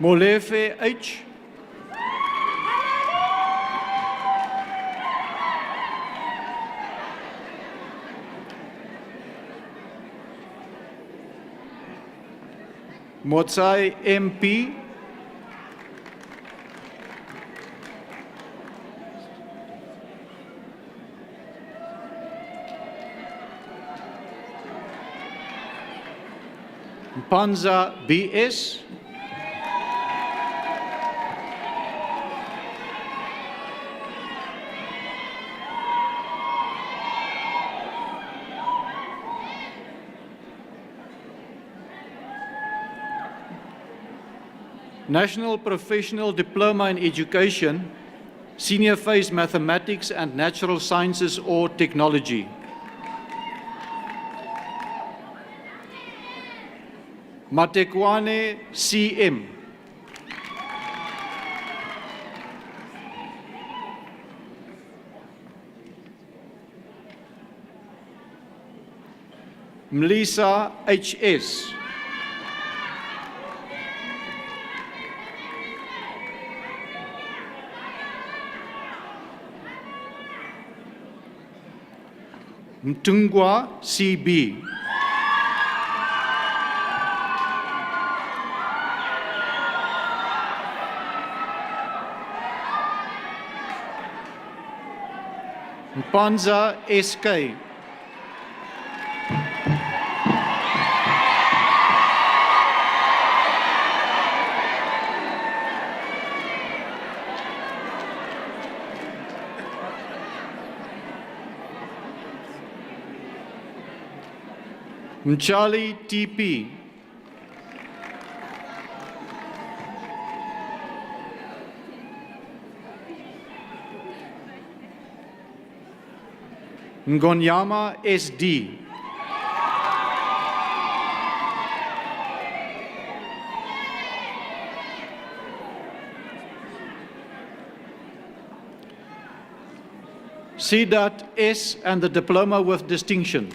Molefe H. Motsai MP. Panza BS. National Professional Diploma in Education, Senior Phase Mathematics and Natural Sciences or Technology. Matekwane CM. Mlisa HS. Mtungwa CB. Mpanza SK. Mchali TP. Ngonyama SD. CDAT S and the Diploma with Distinction.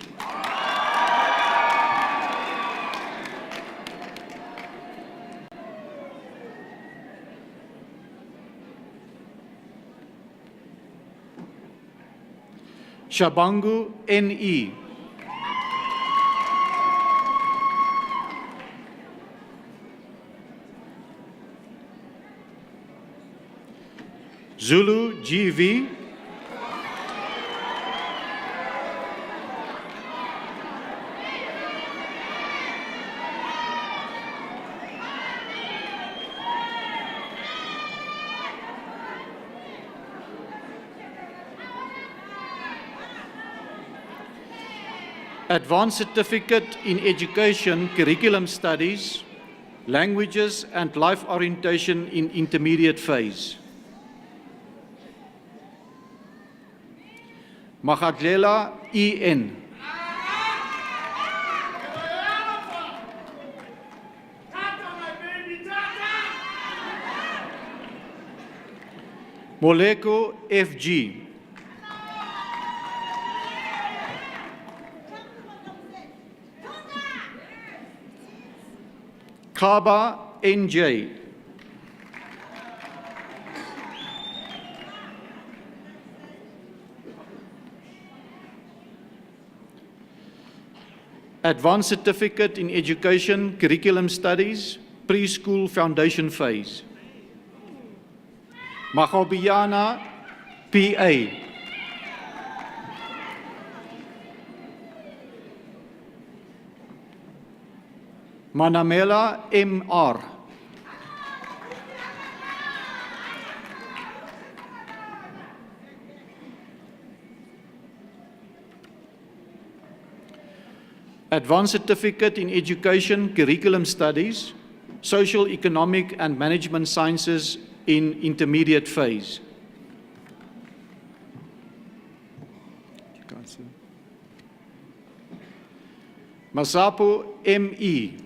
Shabangu NE. Zulu GV. Advanced Certificate in Education, Curriculum Studies, Languages and Life Orientation in Intermediate Phase. Magadlela EN. Moleko FG. Kaba NJ. Advanced Certificate in Education, Curriculum Studies, Preschool Foundation Phase. Magobiana PA. Manamela MR. Advanced Certificate in Education, Curriculum Studies, Social, Economic and Management Sciences in Intermediate Phase. Masapo ME.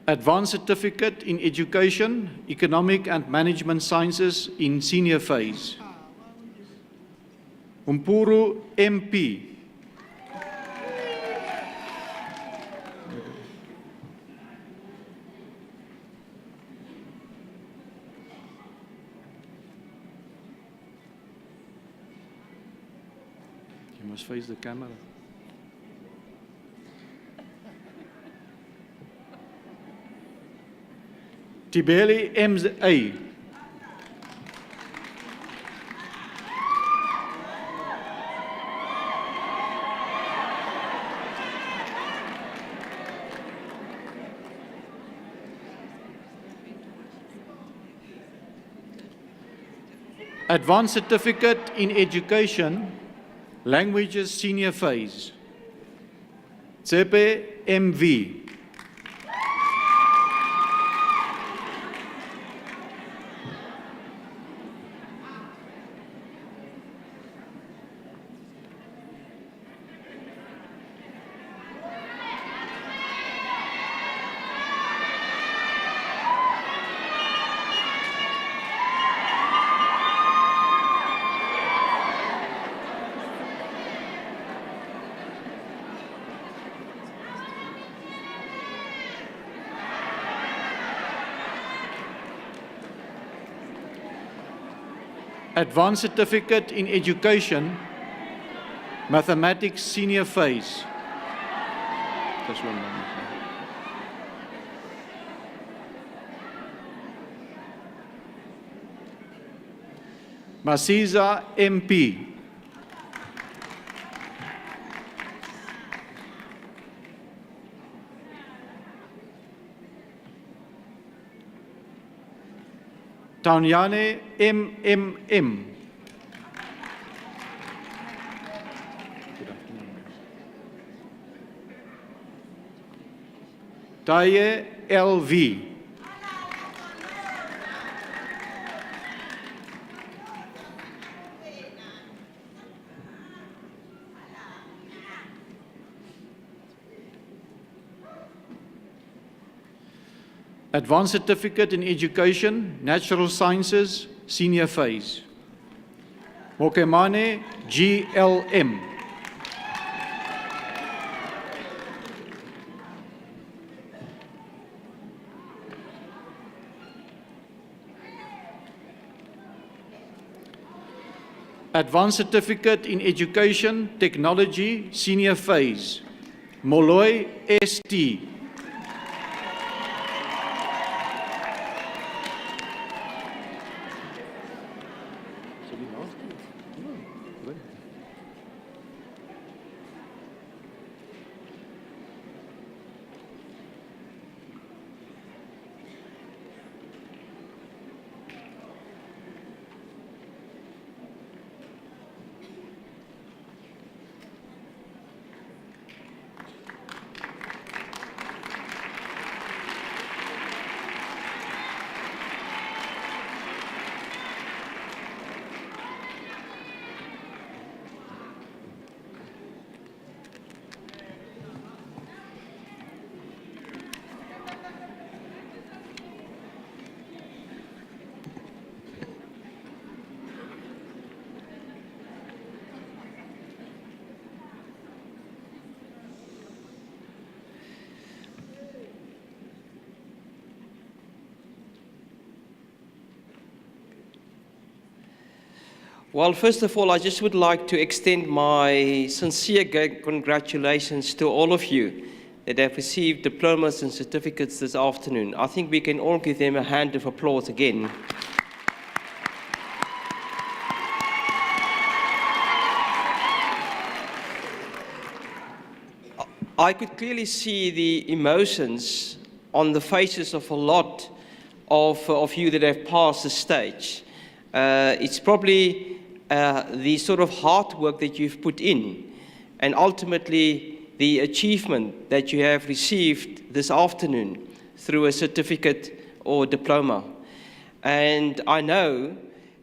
Advanced Certificate in Education, Economic and Management Sciences in senior phase. Umpuru MP. You must face the camera. Tibeli MA. Advanced Certificate in Education, Languages Senior Phase. Tsepe MV. Advanced Certificate in Education, Mathematics Senior Phase. That's one more. Masiza MP. Tanyane MMM. Taye LV. Advanced Certificate in Education, Natural Sciences, Senior Phase. Mokemane GLM. Advanced Certificate in Education, Technology, Senior Phase. Molloy ST.
Well, first of all, I just would like to extend my sincere congratulations to all of you that have received diplomas and certificates this afternoon. I think we can all give them a hand of applause again. I could clearly see the emotions on the faces of a lot of you that have passed the stage. It's probably the sort of hard work that you've put in, and ultimately the achievement that you have received this afternoon through a certificate or diploma. And I know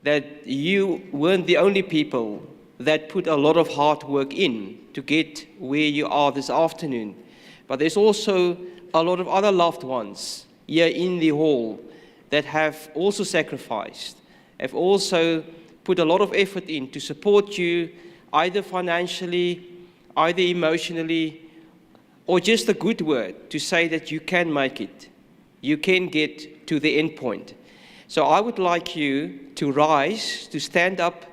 that you weren't the only people that put a lot of hard work in to get where you are this afternoon. But there's also a lot of other loved ones here in the hall that have also sacrificed, have also put a lot of effort in to support you, either financially, either emotionally, or just a good word to say that you can make it. You can get to the end point. So I would like you to rise, to stand up,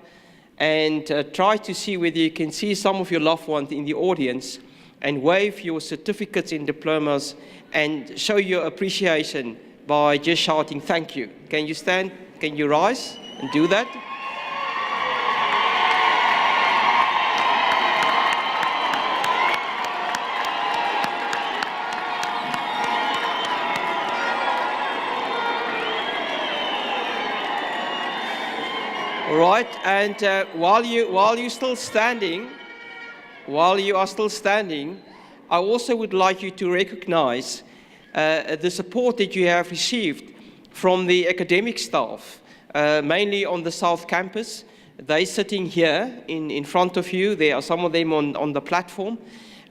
and try to see whether you can see some of your loved ones in the audience and wave your certificates and diplomas and show your appreciation by just shouting thank you. Can you stand? Can you rise and do that? All right, and while you are still standing, I also would like you to recognize the support that you have received from the academic staff, mainly on the South Campus. They're sitting here in front of you. There are some of them on the platform.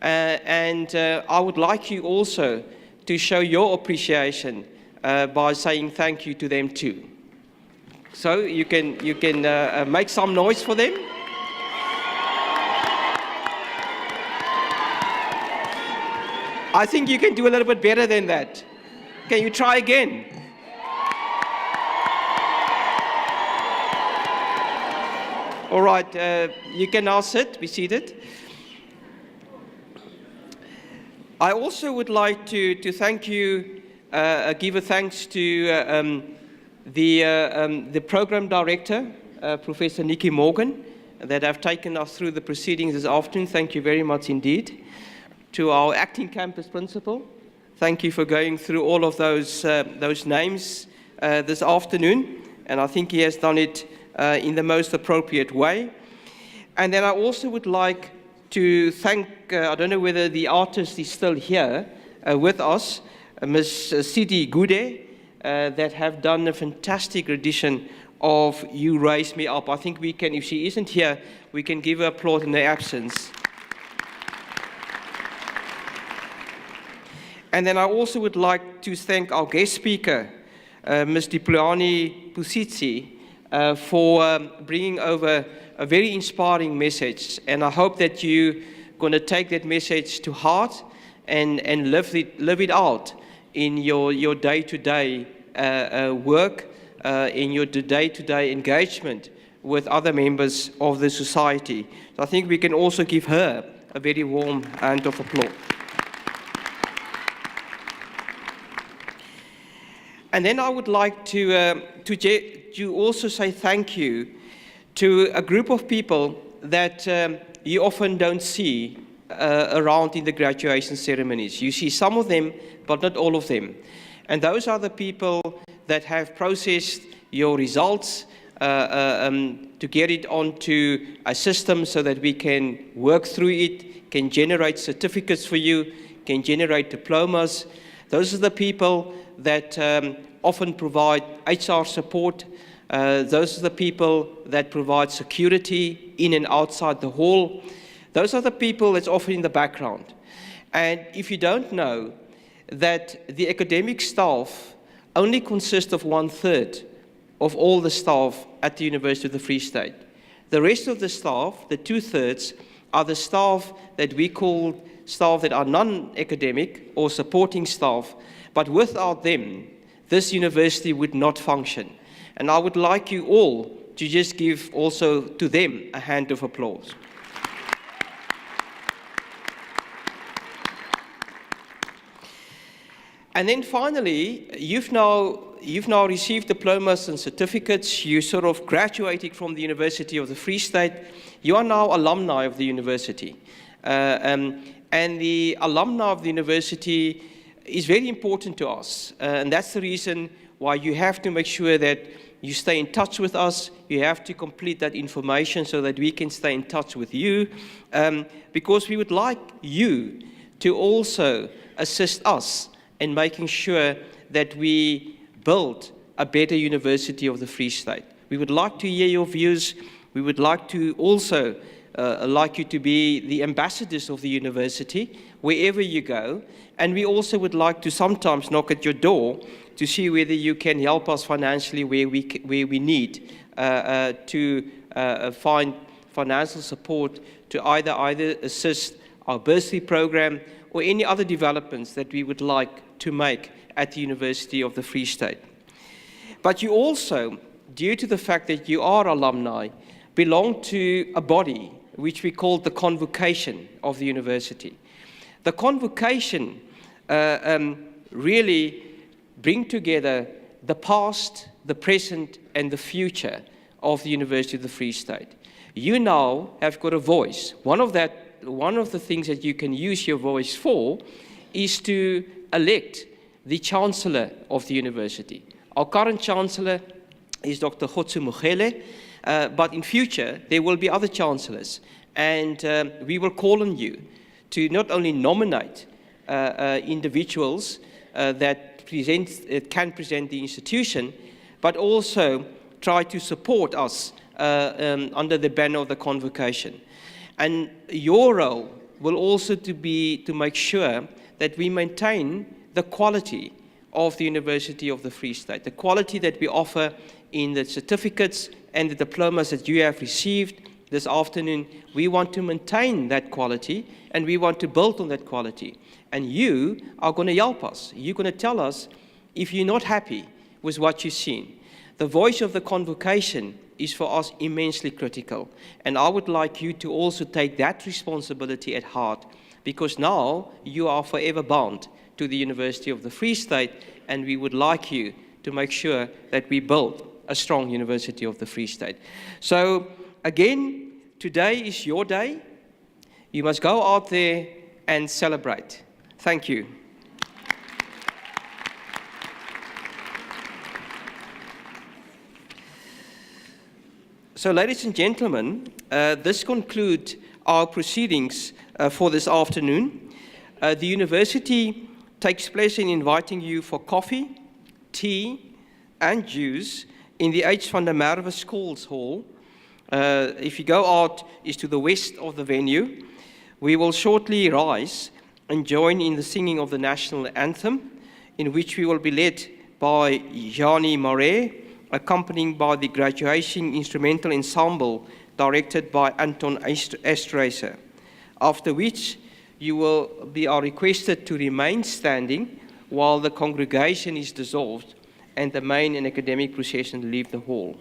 And I would like you also to show your appreciation by saying thank you to them too. So you can make some noise for them. I think you can do a little bit better than that. Can you try again? All right, you can now sit, be seated. I also would like to thank you, give a thanks to the program director, Professor Nikki Morgan, that have taken us through the proceedings this afternoon. Thank you very much indeed. To our acting campus principal, thank you for going through all of those names this afternoon, and I think he has done it in the most appropriate way. And then I also would like to thank, I don't know whether the artist is still here with us, Ms. Sidi Gude, that have done a fantastic rendition of You Raise Me Up. I think we can, if she isn't here, we can give her applause in her absence. And then I also would like to thank our guest speaker, Ms. Diplani Pusitsi, for bringing over a very inspiring message. And I hope that you're going to take that message to heart and live it out in your day-to-day work, in your day-to-day engagement with other members of the society. So I think we can also give her a very warm hand of applause. And then I would like to also say thank you to a group of people that you often don't see around in the graduation ceremonies. You see some of them, but not all of them. And those are the people that have processed your results to get it onto a system so that we can work through it, can generate certificates for you, can generate diplomas. Those are the people that often provide HR support. Those are the people that provide security in and outside the hall. Those are the people that's often in the background. And if you don't know that the academic staff only consists of 1/3 of all the staff at the University of the Free State. The rest of the staff, the 2/3, are the staff that we call staff that are non-academic or supporting staff, but without them, this university would not function. And I would like you all to just give also to them a hand of applause. And then finally, you've now received diplomas and certificates. You sort of graduated from the University of the Free State. You are now alumni of the university. And the alumni of the university is very important to us. And that's the reason why you have to make sure that you stay in touch with us. You have to complete that information so that we can stay in touch with you. Because we would like you to also assist us in making sure that we build a better University of the Free State. We would like to hear your views. We would like to also like you to be the ambassadors of the university wherever you go. And we also would like to sometimes knock at your door to see whether you can help us financially where we need to find financial support to either assist our bursary program or any other developments that we would like to make at the University of the Free State. But you also, due to the fact that you are alumni, belong to a body which we call the Convocation of the university. The Convocation really bring together the past, the present, and the future of the University of the Free State. You now have got a voice. One of the things that you can use your voice for is to elect the Chancellor of the university. Our current Chancellor is Dr. Khotso Mogele, but in future there will be other Chancellors, and we will call on you to not only nominate individuals that can present the institution, but also try to support us under the banner of the Convocation. And your role will also to make sure that we maintain the quality of the University of the Free State, the quality that we offer in the certificates and the diplomas that you have received this afternoon. We want to maintain that quality, and we want to build on that quality. And you are going to help us. You're going to tell us if you're not happy with what you've seen. The voice of the Convocation is for us immensely critical. And I would like you to also take that responsibility at heart, because now you are forever bound to the University of the Free State, and we would like you to make sure that we build a strong University of the Free State. So again, today is your day. You must go out there and celebrate. Thank you. So, ladies and gentlemen, this concludes our proceedings for this afternoon. The university takes pleasure in inviting you for coffee, tea, and juice in the H. van der Merwe Schools Hall. If you go out, is to the west of the venue. We will shortly rise and join in the singing of the national anthem, in which we will be led by Jani Marais, accompanied by the graduation instrumental ensemble directed by Anton Estreiser. After which you are requested to remain standing while the congregation is dissolved and the main and academic procession leave the hall.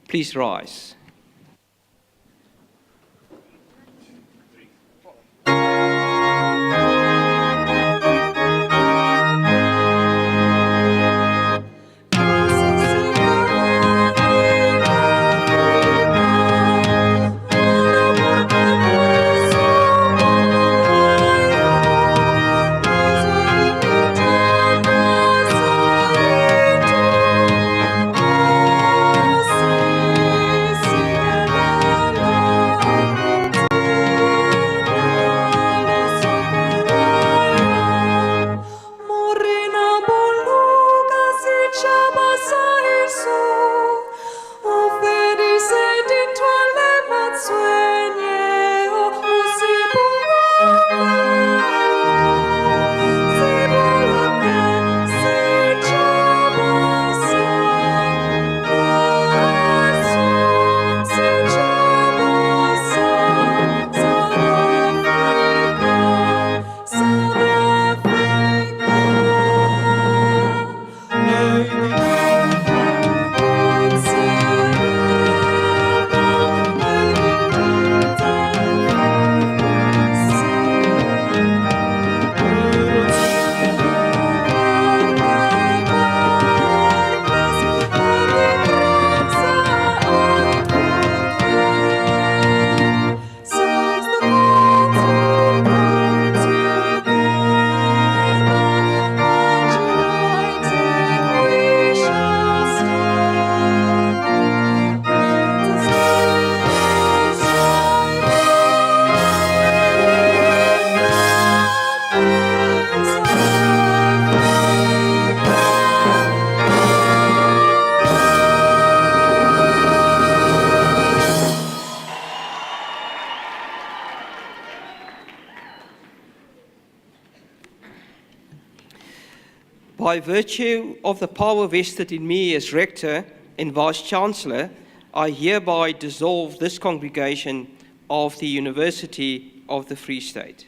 Please rise.
Wish
by virtue of the power vested in me as Rector and Vice-Chancellor, I hereby dissolve this congregation of the University of the Free State.